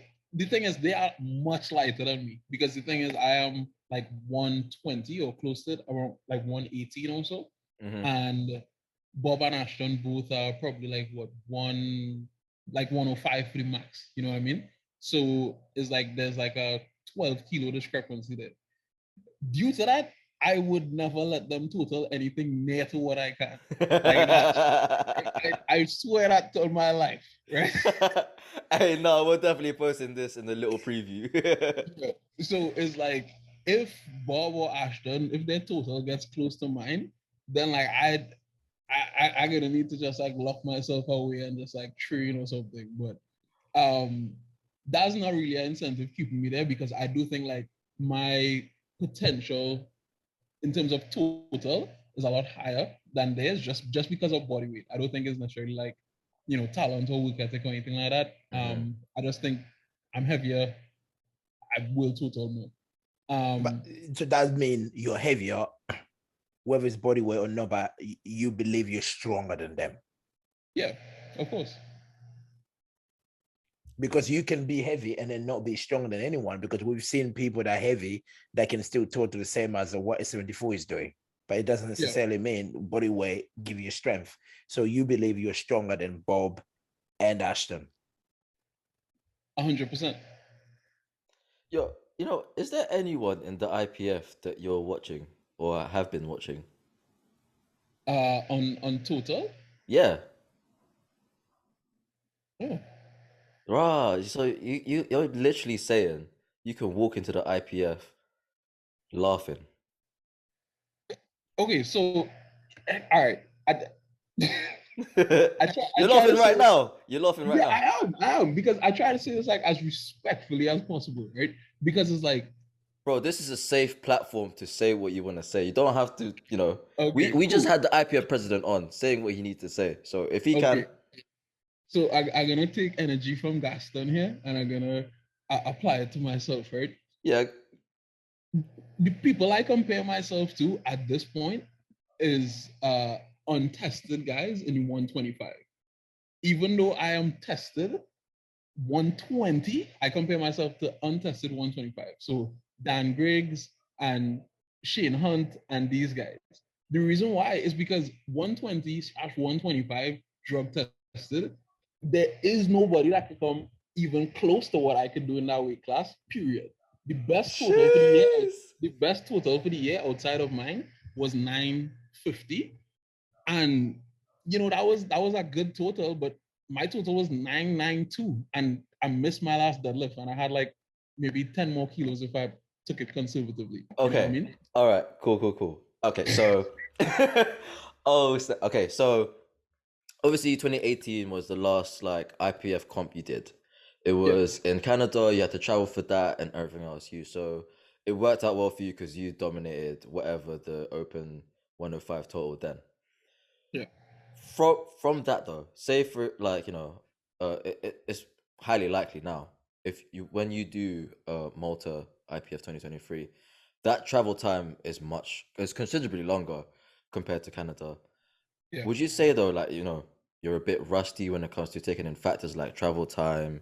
thing is they are much lighter than me because the thing is I am like 120 or close to it, around like 118 or so. And Bob and Ashton both are probably like 105 for the max, you know what I mean? So it's like there's like a 12 kilo discrepancy there. Due to that, I would never let them total anything near to what I can. Like that, I swear that to my life, right? Hey, no, we're definitely posting this in the little preview. So it's like if Bob or Ashton, if their total gets close to mine, then like I gonna need to just like lock myself away and just like train or something. But that's not really an incentive keeping me there because I do think like my potential in terms of total is a lot higher than theirs just because of body weight. I don't think it's necessarily like talent or work ethic or anything like that. I just think I'm heavier. I will total more. But so that means you're heavier, whether it's body weight or not, but you believe you're stronger than them. Yeah, of course. Because you can be heavy and then not be stronger than anyone, because we've seen people that are heavy that can still total the same as what a 74 is doing. But it doesn't necessarily mean body weight give you strength. So you believe you're stronger than Bob and Ashton. 100%. Yo, is there anyone in the IPF that you're watching or have been watching? On total? Yeah. Oh. Right. So you're literally saying you can walk into the IPF Laughing. Okay, so all right. I You're try laughing to say right now. You're laughing right yeah, now. I am because I try to say this like as respectfully as possible, right? Because it's like, Bro, this is a safe platform to say what you want to say. You don't have to, okay, we just cool, had the IPF president on saying what he needs to say. So if he can, okay. So I'm gonna take energy from Gaston here, and I'm gonna apply it to myself, right? yeah, The people I compare myself to at this point is untested guys in 125. Even though I am tested 120, I compare myself to untested 125. So Dan Griggs and Shane Hunt and these guys. The reason why is because 120/125 drug tested, there is nobody that can come even close to what I could do in that weight class, period. The best total for the year, jeez. the best total for the year outside of mine was 950. And that was a good total, but my total was 992, and I missed my last deadlift, and I had like maybe 10 more kilos if I took it conservatively. You know what I Okay. mean? All right. Cool. Okay. So, okay. So obviously 2018 was the last like IPF comp you did. It Yeah. was in Canada. You had to travel for that and everything else. So it worked out well for you because you dominated whatever the open 105 total then. Yeah. From that though, say for like it's highly likely now if you when you do Malta IPF 2023, that travel time is considerably longer compared to Canada. Yeah. Would you say though, like you're a bit rusty when it comes to taking in factors like travel time,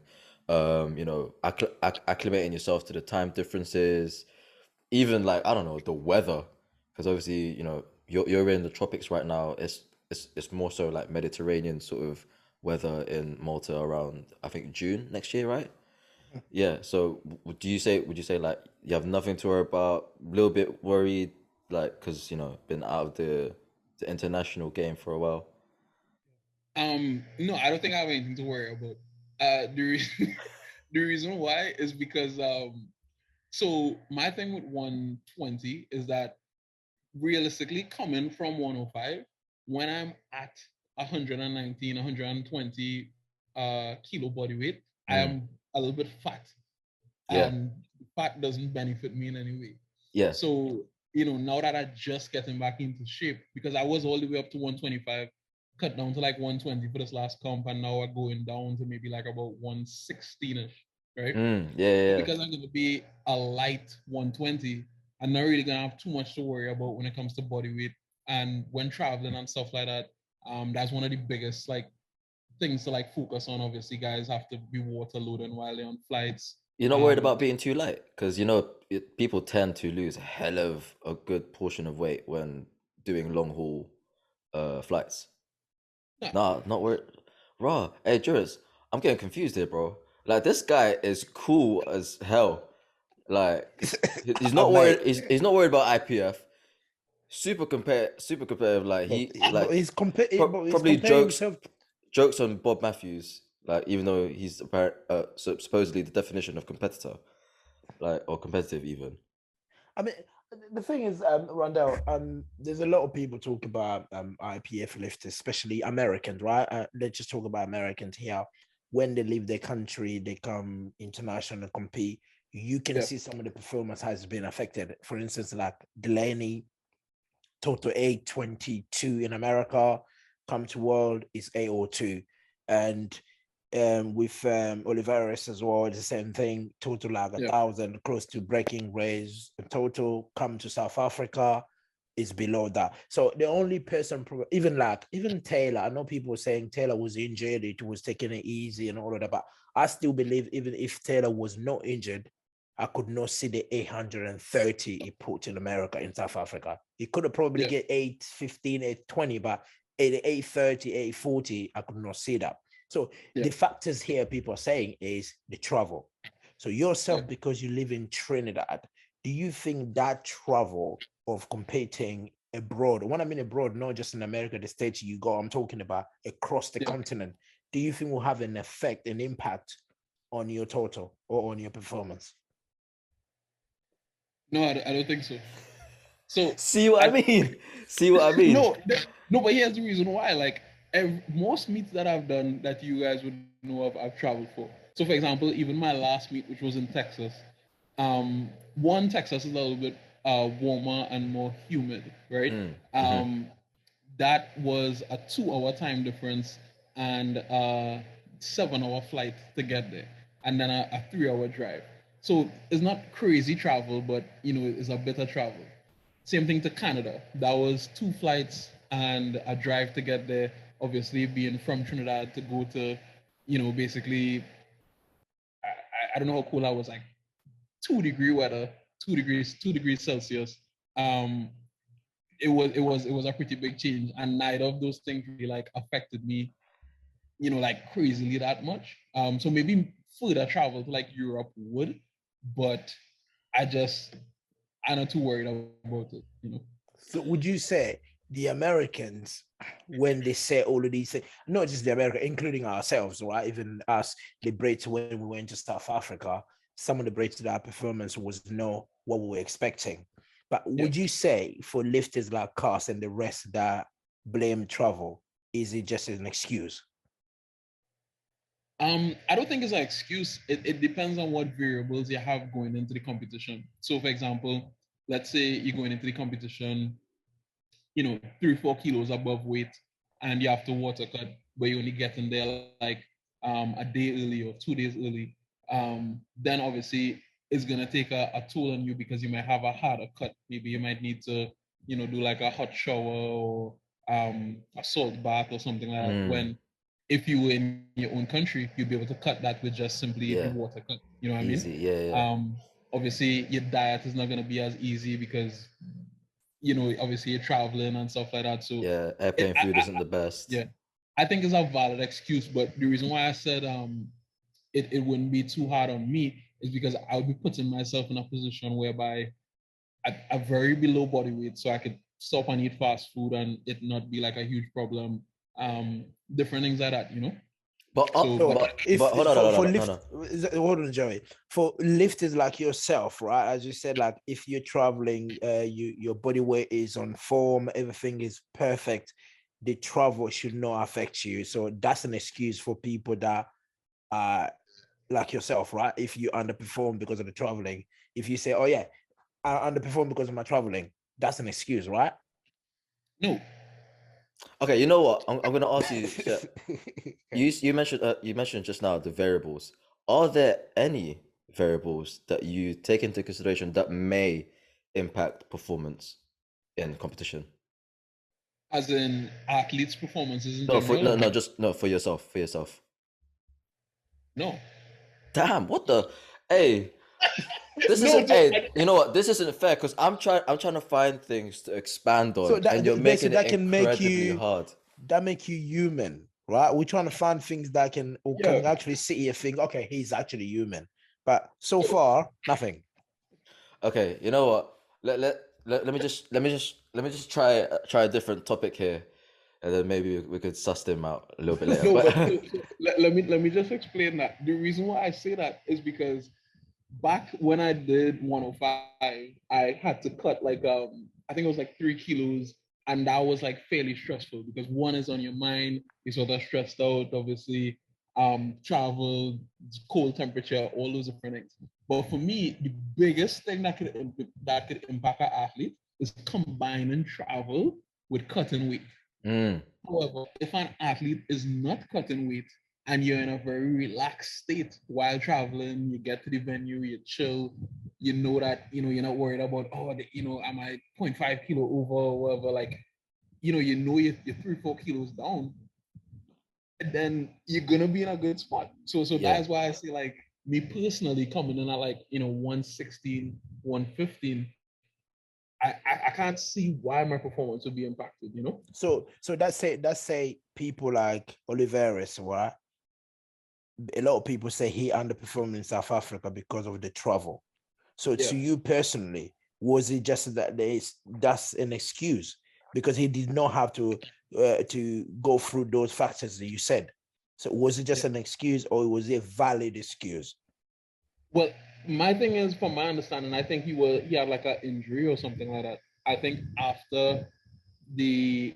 acclimating yourself to the time differences, even like I don't know the weather, because obviously you're in the tropics right now. It's more so like Mediterranean sort of weather in Malta around I think June next year, right? Yeah. So would you say like you have nothing to worry about? A little bit worried, like because been out of the international game for a while. No, I don't think I have anything to worry about. The reason the reason why is because so my thing with 120 is that realistically coming from 105, when I'm at 119, 120 kilo body weight, I Mm. am a little bit fat, Yeah. and fat doesn't benefit me in any way. Yeah. So, now that I'm just getting back into shape, because I was all the way up to 125, cut down to like 120 for this last comp, and now I'm going down to maybe like about 116ish, right? So Yeah. because I'm going to be a light 120, I'm not really going to have too much to worry about when it comes to body weight. And when traveling and stuff like that, that's one of the biggest like things to like focus on. Obviously, guys have to be water loading while they're on flights. You're not worried about being too light because people tend to lose a hell of a good portion of weight when doing long haul flights. No, Nah, not worried. Raw. Hey, Juris, I'm getting confused here, bro. Like this guy is cool as hell. Like he's not worried. Mate, He's not worried about IPF. Super competitive. Like he like but he's probably comparing himself. jokes on Bob Matthews. Like even though he's supposedly the definition of competitor, like or competitive even. I mean, the thing is, Rondell, there's a lot of people talk about IPF lifters, especially Americans, right? Let's just talk about Americans here. When they leave their country, they come international and compete. You can yeah, see some of the performance has been affected. For instance, like Delaney, total 822 in America, come to world is 802. And with Oliveris as well, it's the same thing, total like yeah, 1,000, close to breaking raise. Total come to South Africa is below that. So the only person, even Taylor, I know people saying Taylor was injured, it was taking it easy and all of that, but I still believe even if Taylor was not injured, I could not see the 830 he put in America in South Africa. He could have probably yeah, get 815, 820, but 830, 840, I could not see that. So yeah, the factors here people are saying is the travel. So yeah. yourself, because you live in Trinidad, do you think that travel of competing abroad, when I mean abroad, not just in America, the States you go, I'm talking about across the Yeah. continent, do you think will have an effect, an impact on your total or on your performance? No, I don't think so. So See what I I mean? See what I mean? no, but here's the reason why. Like most meets that I've done that you guys would know of, I've traveled for. So, for example, even my last meet, which was in Texas, one Texas is a little bit warmer and more humid, right? Mm-hmm. That was a 2 hour time difference and a 7 hour flight to get there, and then a 3 hour drive. So it's not crazy travel, but it's a better travel. Same thing to Canada. That was 2 flights and a drive to get there. Obviously, being from Trinidad to go to, basically, I don't know how cool I was, like 2 degree weather, 2 degrees, 2 degrees Celsius. Um, it was a pretty big change, and neither of those things really like affected me, like crazily that much. So maybe further travel to like Europe would, but I just I'm not too worried about it. So would you say the Americans, when they say all of these things, not just the America, including ourselves, right? Even us, the Brits, when we went to South Africa, some of the Brits, that performance was not what we were expecting. But Yeah. would you say for lifters like us and the rest that blame travel, is it just an excuse? I don't think it's an excuse. It depends on what variables you have going into the competition. So, for example, let's say you're going into the competition, 3, 4 kilos above weight, and you have to water cut, but you only get in there like a day early or 2 days early. Then obviously it's gonna take a toll on you because you might have a harder cut. Maybe you might need to, do like a hot shower or a salt bath or something like that. When if you were in your own country, you'd be able to cut that with just simply the Yeah. water cut. You know what I mean? Easy. Yeah. Obviously your diet is not gonna be as easy because obviously you're traveling and stuff like that. So Yeah. Airplane food isn't the best. yeah, I think it's a valid excuse. But the reason why I said it wouldn't be too hard on me is because I would be putting myself in a position whereby a very below body weight, so I could stop and eat fast food and it not be like a huge problem. Different things like that. But So, So but if hold on, for no, lift, no. hold on, Joey. For lifters like yourself, right? As you said, like if you're traveling, your body weight is on form, everything is perfect. The travel should not affect you. So that's an excuse for people that are like yourself, right? If you underperform because of the traveling, if you say, "Oh yeah, I underperform because of my traveling," that's an excuse, right? no, Okay, you know what? I'm gonna ask you. So you mentioned just now the variables. Are there any variables that you take into consideration that may impact performance in competition? as in athletes' performances in No, for general. no, just no for yourself. For yourself. No, Damn, what the? Hey, this no. isn't. Hey, you know what? This isn't fair because I'm trying to find things to expand So on, and you're so making it that can make incredibly you hard. human, right? We're trying to find things that can or Yeah. can actually see a thing. Okay, he's actually human, but so far nothing. Okay, you know what? Let me just try a different topic here, and then maybe we could suss them out a little bit later. No, But but let me just explain that. The reason why I say that is because back when I did 105, I had to cut like I think it was like 3 kilos, and that was like fairly stressful because one is on your mind, you're sort of stressed out, obviously, travel, cold temperature, all those different things. But for me, the biggest thing that could impact an athlete is combining travel with cutting weight. mm, However, if an athlete is not cutting weight and you're in a very relaxed state while traveling, you get to the venue, you chill, you know that you're not worried about am I 0.5 kilo over or whatever. Like you're 3, 4 kilos down, and then you're gonna be in a good spot. So yeah, that's why I say like me personally coming in at like 116, 115. I can't see why my performance would be impacted. So that's say people like Oliveris, right? A lot of people say he underperformed in South Africa because of the travel. So Yeah. to you personally, was it just that that's an excuse because he did not have to go through those factors that you said? So was it just Yeah. an excuse or was it a valid excuse? Well, My thing is, from my understanding, I think he had like an injury or something like that. I think after the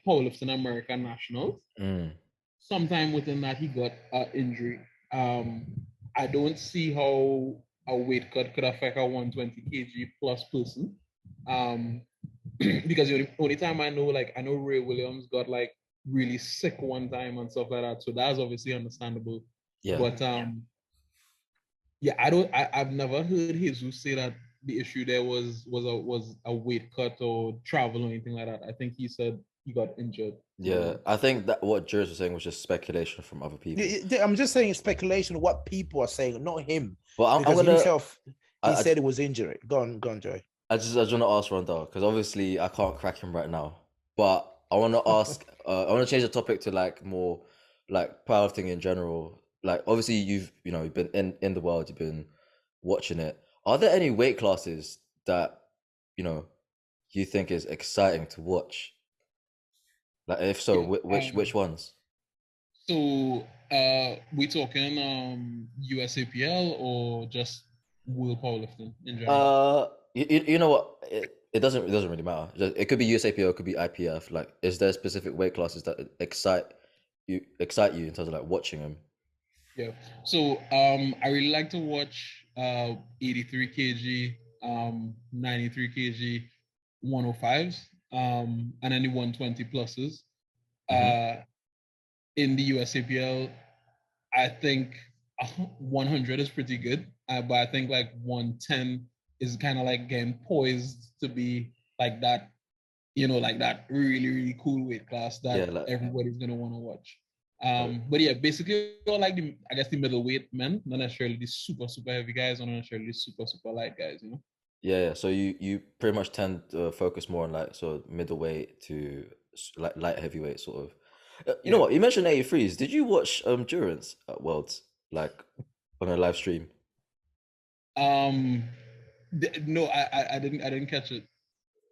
powerlifting American Nationals, Mm. sometime within that he got an injury. Um, I don't see how a weight cut could affect a 120 kg plus person. Um, because the only time I know, like, I know Ray Williams got like really sick one time and stuff like that. So that's obviously understandable. Yeah. But yeah, I've never heard Jesus say that the issue there was a weight cut or travel or anything like that. I think he said he got injured. Yeah. I think that what Jules was saying was just speculation from other people. I'm just saying speculation of what people are saying, not him. But I'm Because gonna. himself, he I said it was injury. Go on, Joy. just want to ask Rondel because obviously I can't crack him right now. But I want to ask. I want to change the topic to like more like powerlifting in general. Like obviously you've you've been in the world. You've been watching it. Are there any weight classes that you know you think is exciting to watch? Like if so, Yeah. which ones? So we talking USAPL or just world powerlifting in general? You know what? It doesn't really matter. It could be USAPL, it could be IPF. Like, is there specific weight classes that excite you in terms of like watching them? Yeah. So I really like to watch 83 kg, 93 kg, 105s, and then the 120 pluses. Mm-hmm. In the USAPL, I think 100 is pretty good, but I think like 110 is kind of like getting poised to be like that, like that really, really cool weight class Yeah, that like everybody's gonna want to watch. uh, But yeah, basically, all like I guess the middleweight men, not necessarily the super, super heavy guys, or not necessarily the super, super light guys. yeah. So you pretty much tend to focus more on like sort of middleweight to like light heavyweight sort of. You know Yeah. what? You mentioned 83s. Did you watch Durance at Worlds like on a live stream? Um, no, I didn't catch it.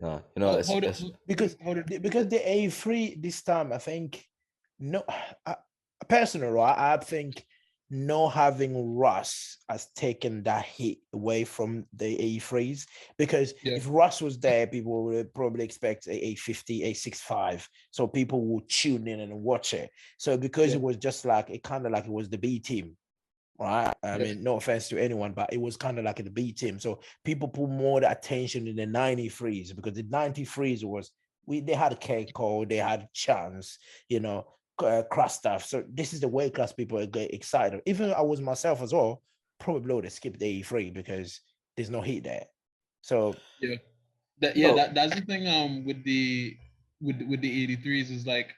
How It's how did it's because how did because the A3 this time, I think no, personally, right, I think not having Russ has taken that hit away from the A3s, because yeah, if Russ was there, people would probably expect a 50, A65, so people would tune in and watch it. So because yeah, it was just like it kind of like it was the B team, right? I yeah, mean, no offense to anyone, but it was kind of like the B team. So people put more attention in the 93s, because the 93s was they had a Keiko, they had Chance, class stuff. So this is the weight class people get excited. Even I was myself as well, probably would have skipped the 83 because there's no heat there. So yeah. yo. That's the thing. With the 83s is like,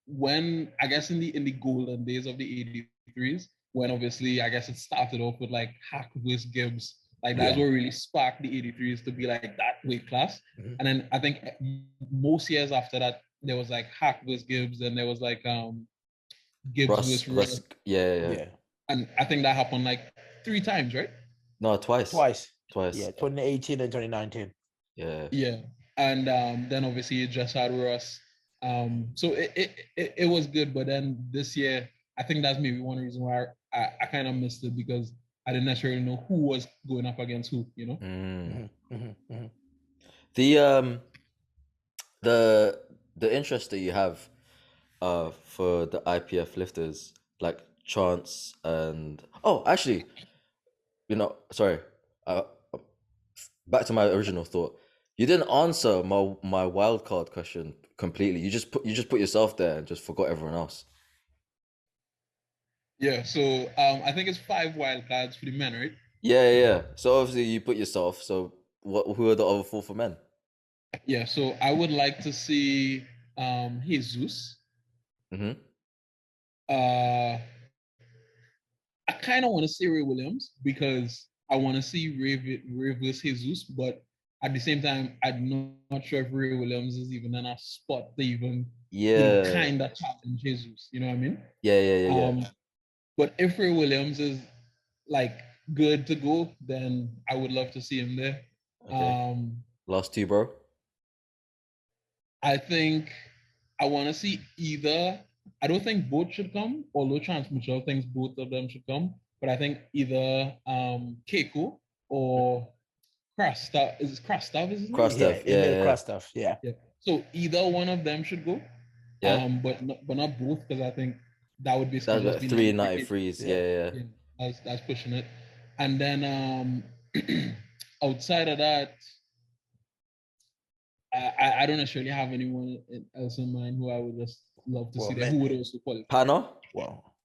when I guess in the golden days of the 83s, when obviously I guess it started off with like Hack vs Gibbs, like that's Yeah. what really sparked the 83s to be like that weight class. mhm. And then I think most years after that, there was like Hack vs Gibbs, and there was like Gibbs Russ, vs Russ, Russ. yeah, yeah, yeah. Yeah, And I think that happened like 3 times, right? No, twice, twice. twice. Yeah, 2018 and 2019. Yeah, Yeah. And then obviously you just had Russ. So it was good, but then this year, I think that's maybe one reason why I kind of missed it, because I didn't necessarily know who was going up against who. Mm. Mhm, mhm, mhm. The um the the interest that you have for the IPF lifters, like Chance and actually, sorry, uh, back to my original thought. You didn't answer my wild card question completely. You just put yourself there and just forgot everyone else. Yeah. So I think it's 5 wild cards for the men, right? Yeah, yeah, yeah. So obviously you put yourself. So what? Who are the other four for men? Yeah. So I would like to see Jesus. Mm-hmm. Uh I kind of want to see Ray Williams, because I want to see Ray versus Jesus, but at the same time, I'm not sure if Ray Williams is even in a spot to even, Yeah, kind of challenge Jesus. You know what I mean? yeah, yeah, yeah, yeah. Um, but if Ray Williams is like good to go, then I would love to see him there. Okay. Um, Last two, bro. I think I want to see either. I don't think both should come, although Chance Mitchell thinks both of them should come. but I think either Keiko or Krastav. Is it Krastav? Is his name? Yeah, Cross-dev. Emil Yeah. Krastoff. Yeah. Yeah. So either one of them should go. Yeah. But not both, because I think that would basically That's just about be 393s. Yeah. Yeah. yeah, that's pushing it. And then outside of that, I don't necessarily have anyone else in mind who I would just love to Well, see there, who would also qualify. Pano? well,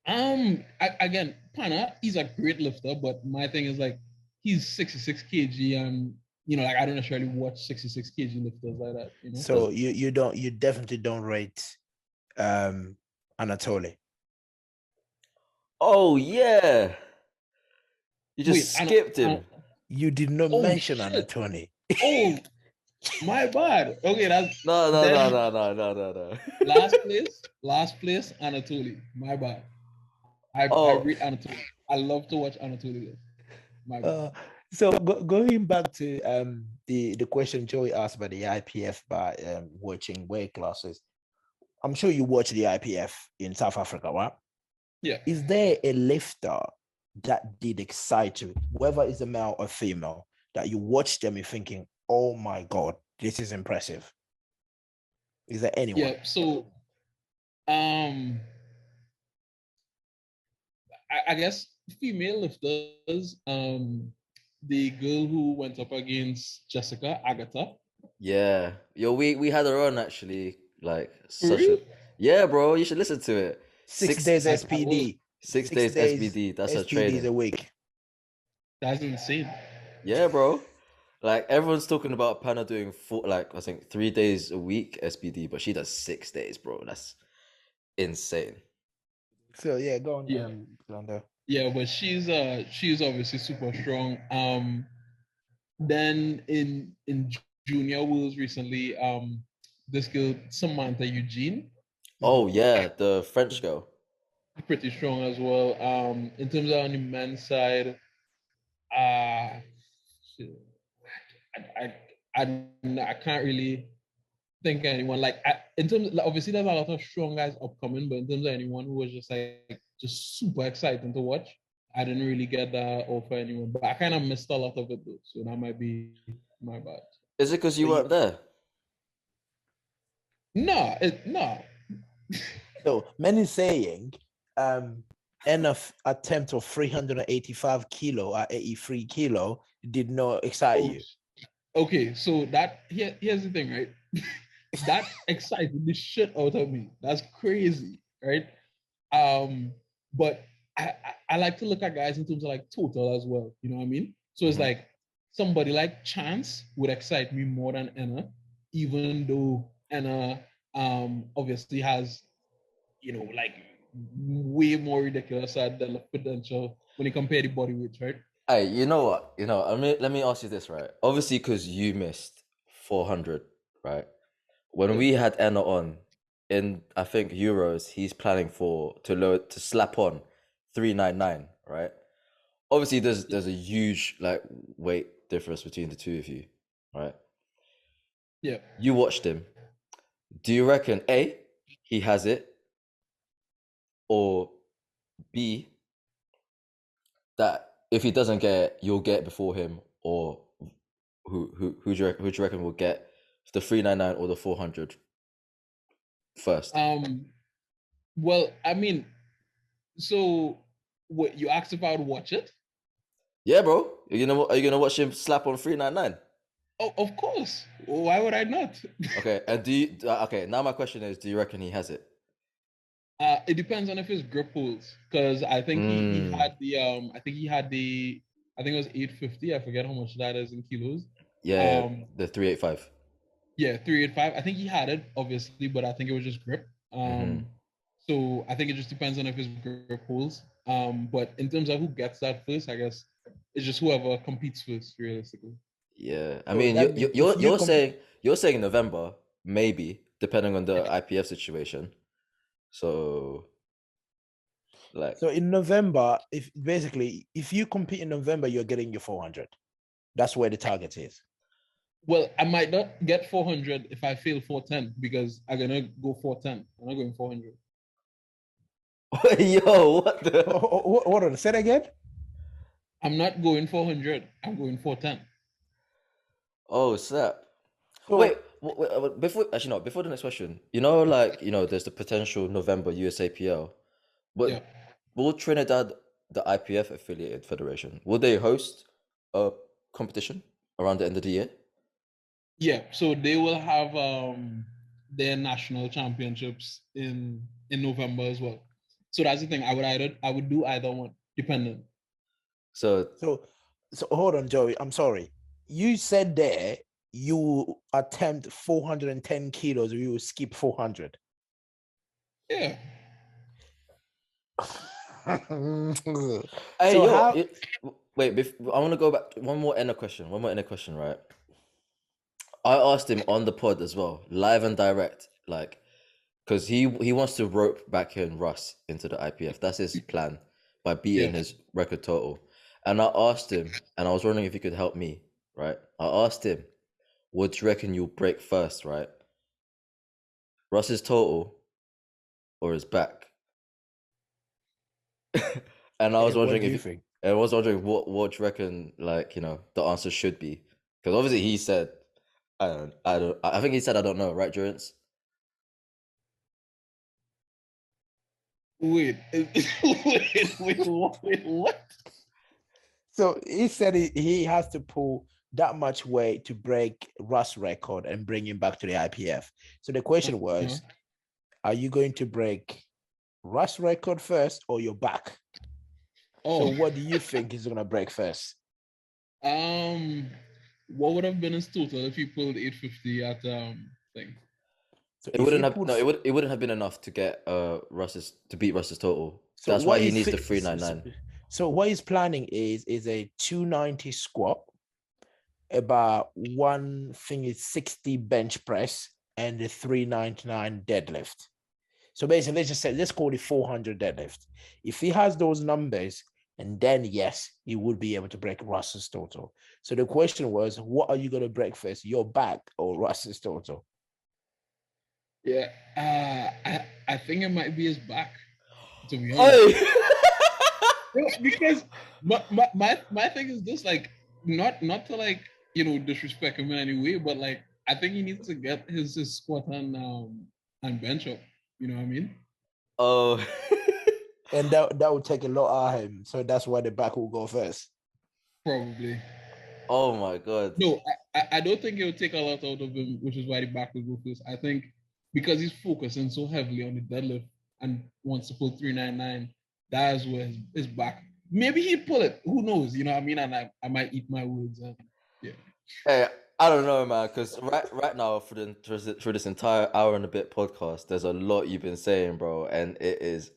Again, Pana, he's a great lifter, but my thing is like he's 66 kg, and like I don't necessarily watch 66 kg lifters like that. so you definitely don't rate Anatoly. Oh yeah. You just Wait, skipped him. You did not oh mention shit! Anatoly. Oh, my bad. Okay, that's No. then last place, Anatoly. My bad. I Oh, read Anatoly. I love to watch Anatoly lift. My bad. So going back to the question Joey asked about the IPF by watching weight classes, I'm sure you watch the IPF in South Africa, right? Yeah. Is there a lifter that did excite you, whether it's a male or female, that you watch them and thinking, oh my God, this is impressive? Is there anyone? Yeah. So I guess female lifters, the girl who went up against Jessica Agatha. yeah. Yo, we had her on actually. Like such a Really? yeah, bro. You should listen to it. 6 days I will. SPD. 6 days SBD. That's her SPDs training. a week. That's insane. Yeah, bro. Like everyone's talking about Pana doing I think 3 days a week SBD, but she does 6 days, bro. That's insane. So yeah, go on, Yeah. Glenda. Yeah, but she's obviously super strong. Then in junior worlds recently, this girl Samantha Eugene, Oh yeah, the French girl. pretty strong as well. In terms of on the men's side, uh shit, I can't really think of anyone like in terms of, like, obviously there's a lot of strong guys upcoming, but in terms of anyone who was just super exciting to watch, I didn't really get that offer anyone. But I kind of missed a lot of it though, so that might be my bad. Is it because you So weren't there? No. So many saying enough attempt of 385 kilo at 83 kilo did not excite you. Okay, so here's the thing, right? That excited the shit out of me. That's crazy, right? But I like to look at guys in terms of like total as well. You know what I mean? So it's like somebody like Chance would excite me more than Enna, even though Enna obviously has, like way more ridiculous than the potential when you compare the body weights, right? Hey, you know what? Let me ask you this, right? Obviously, because you missed 400, right? When Yeah. we had Enna on in, I think Euros, he's planning to slap on 399, right? Obviously, there's a huge like weight difference between the two of you, right? Yeah. You watched him. Do you reckon A, he has it, or B, that if he doesn't get it, you'll get it before him, or who do you reckon will get the 399 or the 400 first? Well, I mean, so what you asked if I would watch it? Yeah, bro. Are you gonna watch him slap on 399? Oh, of course. Why would I not? Okay, and okay, now my question is, do you reckon he has it? It depends on if his grip holds, because I think he had the I think it was 850. I forget how much that is in kilos. Yeah, the 385. Yeah, 385. I think he had it obviously, but I think it was just grip. So I think it just depends on if his grip holds. But in terms of who gets that first, I guess it's just whoever competes first, realistically. Yeah, I So mean, that means if you you're saying November, maybe depending on the IPF situation. So, like, so in November, if you compete in November, you're getting your 400. That's where the target is. Well, I might not get 400 if I fail 410 because I'm gonna go 410. I'm not going 400. Yo, what the? Hold on, say that again. I'm not going 400. I'm going 410. Oh, snap. Wait, So before actually no, before the next question, there's the potential November USAPL. Yeah. But will Trinidad, the IPF affiliated federation, will they host a competition around the end of the year? Yeah. So they will have their national championships in November as well. So that's the thing. I would do either one, dependent. So so so hold on, Joey. I'm sorry. You said there you attempt 410 kilos, or you will skip 400. Yeah. hey So yo, how wait, I want to go back one more inner question. One more inner question, right? I asked him on the pod as well, live and direct, like, because he wants to rope back in Russ into the IPF. That's his plan by beating Yeah. his record total. And I asked him, and I was wondering if he could help me, right? I asked him, what do you reckon you'll break first, right? Russ's total or his back? And I was what wondering do you if think? I was wondering what do you reckon, like, the answer should be. Because obviously he said, I think he said I don't know, right, Durance? Wait. Wait, what? So he said he has to pull that much weight to break Russ' record and bring him back to the IPF. So the question was, are you going to break Russ' record first or your back? So Oh. what do you think is going to break first? What would have been his total if he pulled 850 at thing? So It if he wouldn't have pulled, no, it wouldn't have been enough to get Russ's to beat Russ's total. so That's why what he is needs the 399. so what he's planning is a 290 squat, about one thing is 60 bench press, and the 399 deadlift. So basically, let's call it 400 deadlift. If he has those numbers, and then yes, he would be able to break Russ's total. So the question was, what are you going to break first, your back or Russ's total? Yeah. I think it might be his back, to be honest. Hey! Because my thing is this, like, not to, like, disrespect him in any way, but like I think he needs to get his squat and bench up. You know what I mean? Oh. And that would take a lot out of him. So that's why the back will go first. Probably. Oh my god. No, I don't think it will take a lot out of him, which is why the back will go first. I think because he's focusing so heavily on the deadlift and wants to pull 399, that is where his back. Maybe he'd pull it. Who knows? You know what I mean? And I might eat my words. And yeah. Hey, I don't know, man, because right now through this entire hour and a bit podcast, there's a lot you've been saying, bro, and it is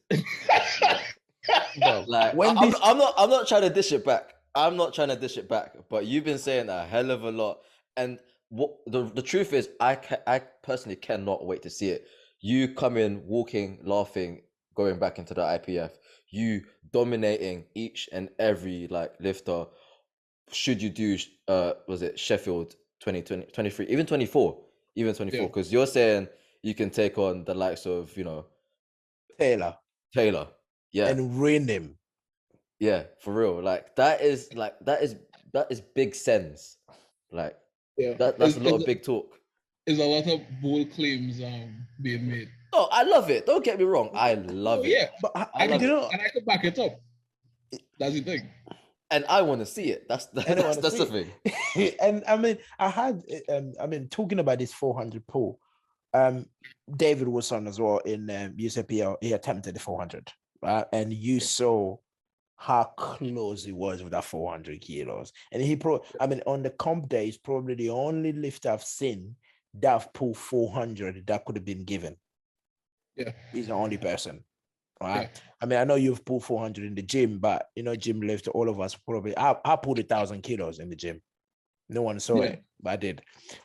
Bro, like when I'm not trying to dish it back. I'm not trying to dish it back, but you've been saying a hell of a lot. And what the truth is, I personally cannot wait to see it. You come in, walking, laughing, going back into the IPF. You dominating each and every like lifter. Should you do was it Sheffield 2020, 23, even 24, Yeah. because you're saying you can take on the likes of Taylor. Yeah. and ruin him. Yeah, for real. Like that is big sense. Like Yeah. that's a lot of big talk. There's a lot of bold claims being made. Oh, I love it. Don't get me wrong. I love it. Yeah, But I love it. and I could back it up. That's the thing. And I want to see it. That's the thing. And I mean, talking about this 400 pull, David was on as well in USAPL. He attempted the 400, right? And you saw how close he was with that 400 kilos. And on the comp day, he's probably the only lift I've seen that have pulled 400 that could have been given. Yeah. He's the only person. Right. Yeah. I mean, I know you've pulled 400 in the gym, but gym lift, all of us probably. I pulled 1,000 kilos in the gym. No one saw it, but I did.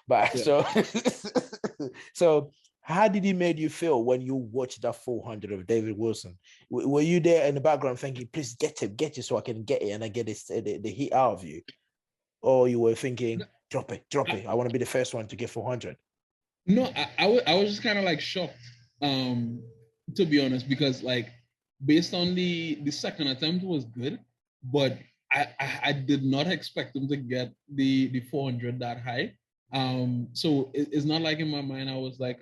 But so how did he make you feel when you watched that 400 of David Wilson? Were you there in the background thinking, please get it so I can get it and I get the heat out of you? Or you were thinking, drop it. I want to be the first one to get 400. No, I was just kind of like shocked, to be honest, because like based on the second attempt was good, but I did not expect him to get the 400 that high. So it's not like in my mind I was like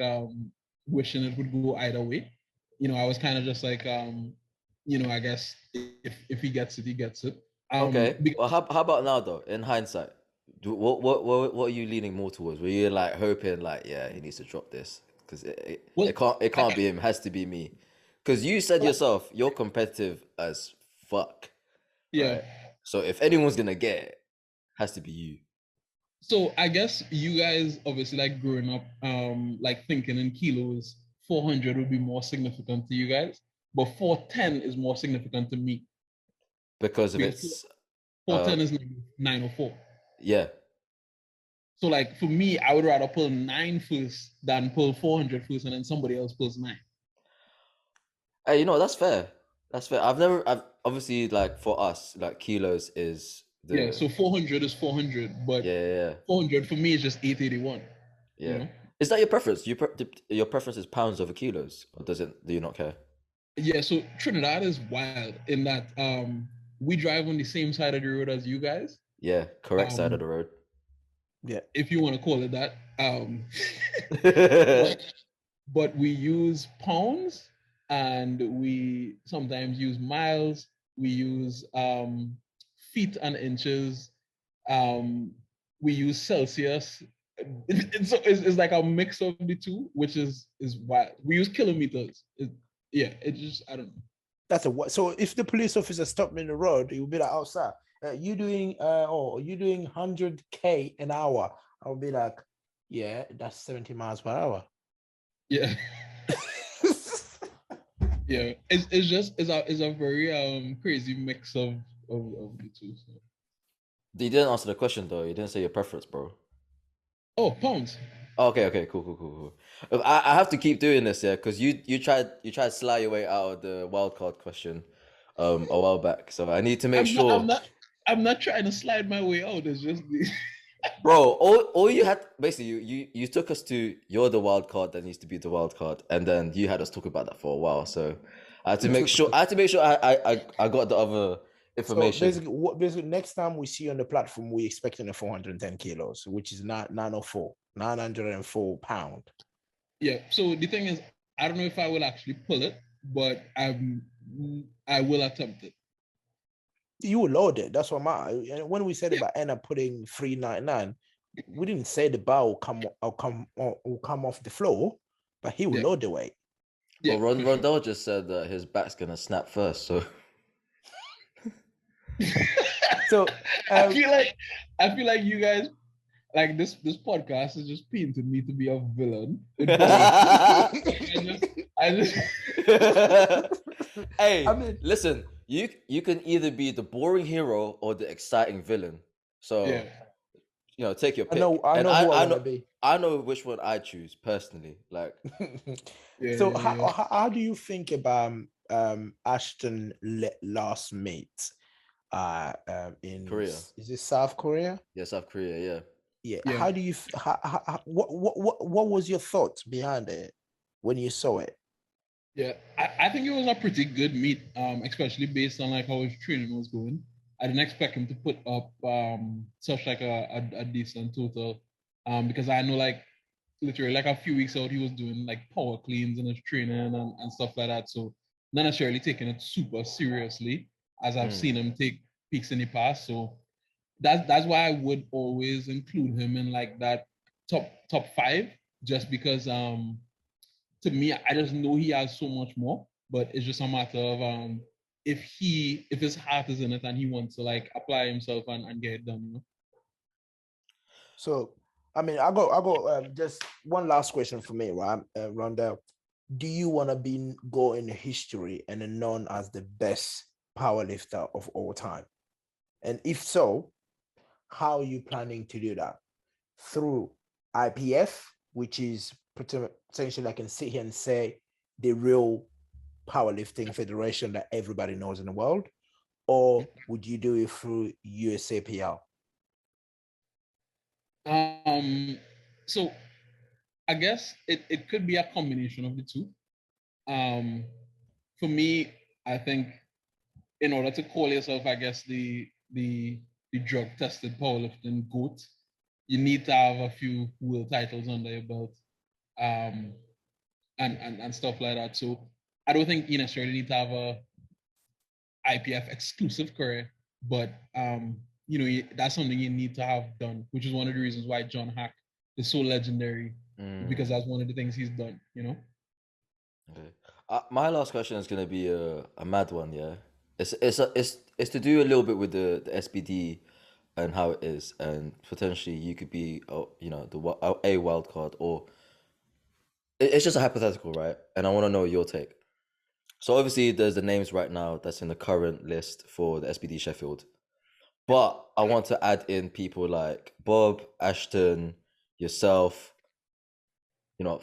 wishing it would go either way. I was kind of just like I guess if he gets it, he gets it. Okay. Well, Because how about now though? In hindsight, what are you leaning more towards? Were you like hoping like, yeah, he needs to drop this because well, it can't be him, it has to be me. Because you said well, yourself, you're competitive as fuck, yeah. right? So if anyone's gonna get it, has to be you. So I guess you guys obviously like growing up, like thinking in kilos, 400 would be more significant to you guys, but 410 is more significant to me Because of because its 410 is 904. yeah. So like for me, I would rather pull 9 first than pull 400 first and then somebody else pulls 9. Hey, that's fair. That's fair. I've obviously like for us, like kilos is Yeah, the so 400 is 400, but yeah, yeah, yeah. 400 for me is just 881, you Yeah. know? Is that your preference? Your preference is pounds over kilos, or do you not care? Yeah, so Trinidad is wild in that we drive on the same side of the road as you guys. Yeah, correct side of Um, the road. Yeah. if you want to call it that. But we use pounds and we sometimes use miles. We use feet and inches. Um, we use Celsius. It's like a mix of the two, which is wild. We use kilometers. It just I don't know. That's a what. So if the police officer stopped me in the road, he would be like, "Oh, sir, you doing 100K an hour?" I would be like, "Yeah, that's 70 miles per hour." Yeah. Yeah, it's just it's a very crazy mix of the two. So. You didn't answer the question though. You didn't say your preference, bro. Oh, pounds. Oh, okay, cool. I have to keep doing this, yeah, because you tried to sly your way out of the wild card question, a while back. So I need to make I'm not I'm sure, not I'm not trying to slide my way out. It's just the bro. All you had basically you took us to you're the wild card that needs to be the wild card, and then you had us talk about that for a while. So I had to make sure I got the other So information. basically, next time we see you on the platform, we're expecting a 410 kilos, which is not 904 pound. yeah. So the thing is, I don't know if I will actually pull it, but I will attempt it. You will load it. That's what when we said Yeah. about Anna putting 399, we didn't say the bar will come off the floor, but he will Yeah. load the weight. Yeah. Well, For sure. Rondel just said that his back's gonna snap first, so So I feel like you guys like this podcast is just painting me to be a villain with I just hey, I mean, listen, you can either be the boring hero or the exciting villain. So, yeah. take your I pick. know And who I want to be. I know which one I choose personally. Like, So Yeah. how do you think about Ashton last meet in Korea. is it South Korea? Yeah, South Korea, yeah. Yeah. Yeah. How do you what was your thoughts behind it when you saw it? Yeah, I think it was a pretty good meet, especially based on like how his training was going. I didn't expect him to put up such like a decent total, because I know like literally like a few weeks out he was doing like power cleans in his training and stuff like that. So not necessarily taking it super seriously as I've Mm. seen him take peaks in the past. So that's why I would always include him in like that top 5, just because to me, I just know he has so much more, but it's just a matter of if his heart is in it and he wants to like apply himself and get it done. So I mean, I got just one last question for me, right, Rondell. Do you want to go in history and known as the best powerlifter of all time? And if so, how are you planning to do that? Through IPF, which is potentially I can sit here and say the real powerlifting federation that everybody knows in the world, or would you do it through USAPL? So I guess it could be a combination of the two. For me, I think in order to call yourself, I guess, the drug tested powerlifting GOAT, you need to have a few world titles under your belt, and stuff like that. So I don't think you necessarily need to have a IPF exclusive career, but that's something you need to have done, which is one of the reasons why John Hack is so legendary, because that's one of the things he's done. Okay. My last question is gonna be a mad one. Yeah, it's to do a little bit with the SBD and how it is, and potentially you could be a wild card, or it's just a hypothetical, right? And I want to know your take. So obviously, there's the names right now that's in the current list for the SBD Sheffield, but I want to add in people like Bob, Ashton, yourself. You know,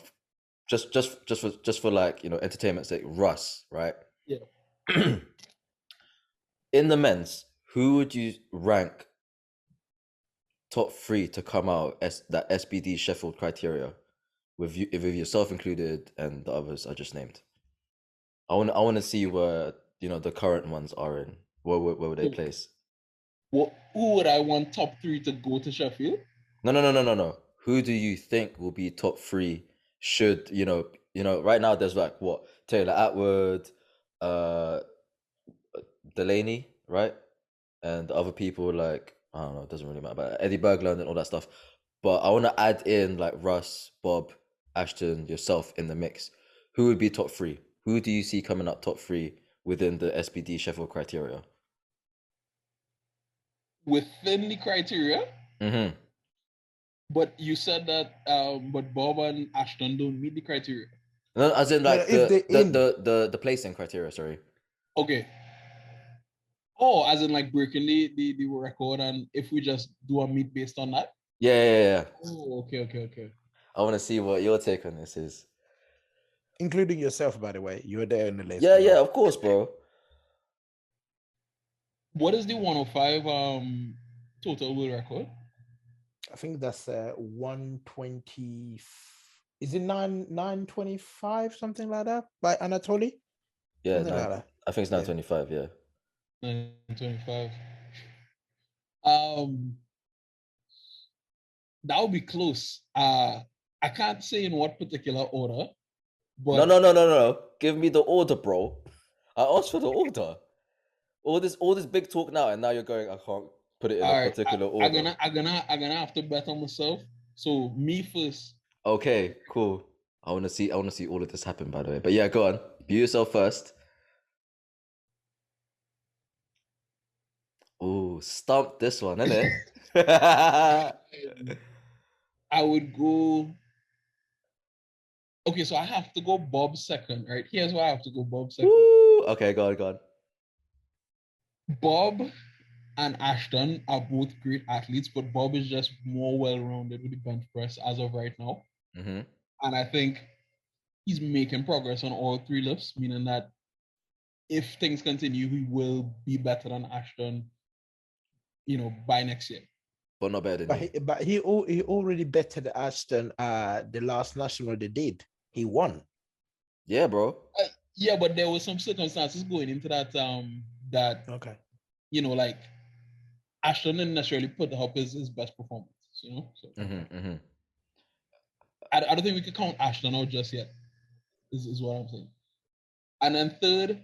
just for like entertainment's sake, Russ, right? Yeah. In the men's, who would you rank top three to come out as that SBD Sheffield criteria, with yourself included and the others I just named? I want to see where the current ones are in. Where would they place? Who would I want top three to go to Sheffield? No. Who do you think will be top three? Should right now there's like what, Taylor Atwood, Delaney, right? And the other people like, I don't know, it doesn't really matter, but Eddie Berglund and all that stuff. But I want to add in like Russ, Bob, Ashton, yourself in the mix. Who would be top three? Who do you see coming up top three within the SBD Sheffield criteria? Within the criteria? Mm-hmm. But you said that but Bob and Ashton don't meet the criteria. No, as in like the placing criteria, sorry. Okay. Oh, as in like breaking the record, and if we just do a meet based on that? Yeah. Oh, okay. I want to see what your take on this is. Including yourself, by the way. You were there in the list. Yeah, of course, bro. What is the 105 total world record? I think that's 120. Is it 925, something like that, by Anatoly? Yeah, I think it's 925. Yeah, 925. That would be close. I can't say in what particular order, but no. Give me the order, bro. I asked for the order. All this big talk now, and now you're going, I can't put it in a particular order. I'm gonna have to bet on myself. So me first. Okay, cool. I wanna see all of this happen, by the way. But yeah, go on. Be yourself first. Ooh, stump this one, innit? I would go. Okay, so I have to go Bob second, right? Here's why I have to go Bob second. Woo! Okay, go on. Bob and Ashton are both great athletes, but Bob is just more well-rounded with the bench press as of right now. Mm-hmm. And I think he's making progress on all three lifts, meaning that if things continue, he will be better than Ashton, by next year. But not better than you. But he already bettered Ashton the last national they did. He won. Yeah, bro. Yeah, but there were some circumstances going into that okay. Like Ashton didn't necessarily put up his best performance, So I don't think we could count Ashton out just yet, is what I'm saying. And then third,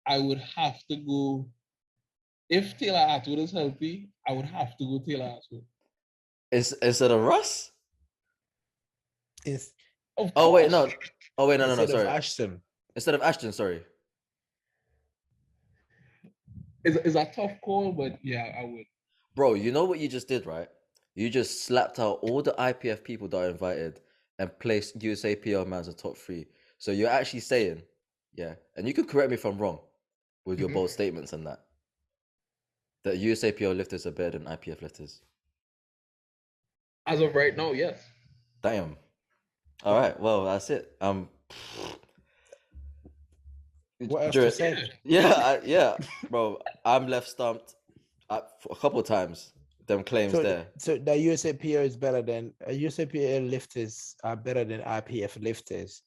I would have to go, if Taylor Atwood is healthy, I would have to go Taylor Atwood. Instead of Russ? Oh wait, no. Sorry. Ashton. Instead of Ashton, sorry. Is a tough call, but yeah, I would. Bro, you know what you just did, right? You just slapped out all the IPF people that are invited and placed USAPL man as a top three. So you're actually saying, yeah, and you could correct me if I'm wrong with your bold statements and that USAPL lifters are better than IPF lifters. As of right now, yes. Damn. All right, well, that's it. What else to say? Yeah, bro. I'm left stumped a couple of times. Them claims there. So the USAPL is better than USAPL lifters are better than IPF lifters.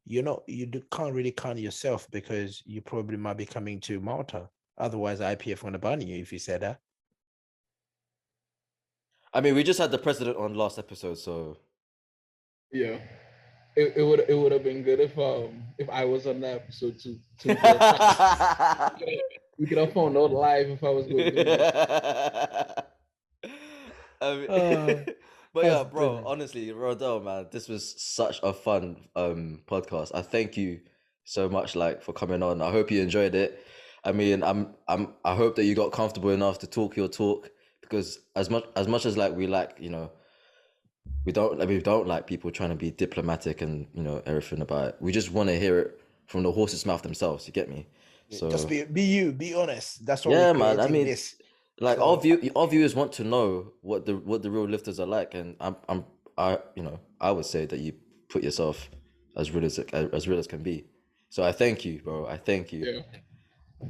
can't really count yourself because you probably might be coming to Malta. Otherwise, IPF want to ban you if you said that. I mean, we just had the president on last episode, so Yeah. It would have been good if I was on that episode too. We could have found out live if I was going to I mean, Oh, but that's yeah, bro, brilliant. honestly, Rodel, man, this was such a fun podcast. I thank you so much, like, for coming on. I hope you enjoyed it. I mean, I hope that you got comfortable enough to talk your talk, because as much as like we like, we don't like people trying to be diplomatic and everything about it. We just want to hear it from the horse's mouth themselves. You get me? Just So be you, be honest. That's what we're yeah, man. I creating mean, this. like So our viewers want to know what the real lifters are like, and I would say that you put yourself as real as can be. So I thank you, bro. I thank you. Yeah.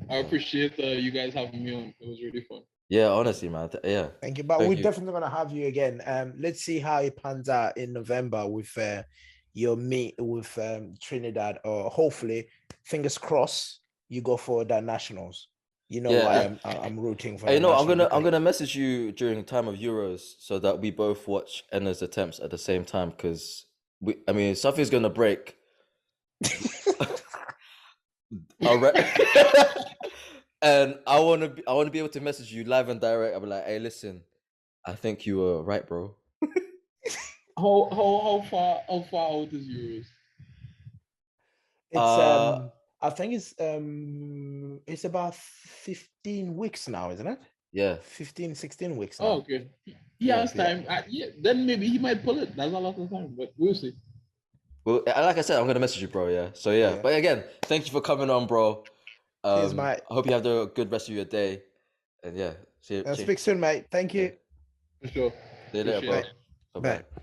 I appreciate you guys having me on. It was really fun. Yeah, honestly, man. Yeah. thank you. But Thank we're you. definitely gonna have you again. Let's see how it pans out in November with your meet with Trinidad, or hopefully, fingers crossed, you go for the nationals. You know why Yeah. I'm rooting for Hey, the no, I'm nationals. gonna message you during time of Euros so that we both watch Enna's attempts at the same time, because something's gonna break. All right. And I want to be able to message you live and direct. I'll be like, hey, listen, I think you were right, bro. How far out is yours? It's I think it's about 15 weeks now, isn't it? Yeah. 15, 16 weeks now. Oh, okay. He has time. Yeah, then maybe he might pull it. That's a lot of time, but we'll see. Well, like I said, I'm gonna message you, bro. Yeah. So yeah. But again, thank you for coming on, bro. Cheers, mate. I hope you have a good rest of your day. And yeah, see you. Speak soon, mate. Thank you. For sure. See you later, bro. Bye. Bye bye. Bye.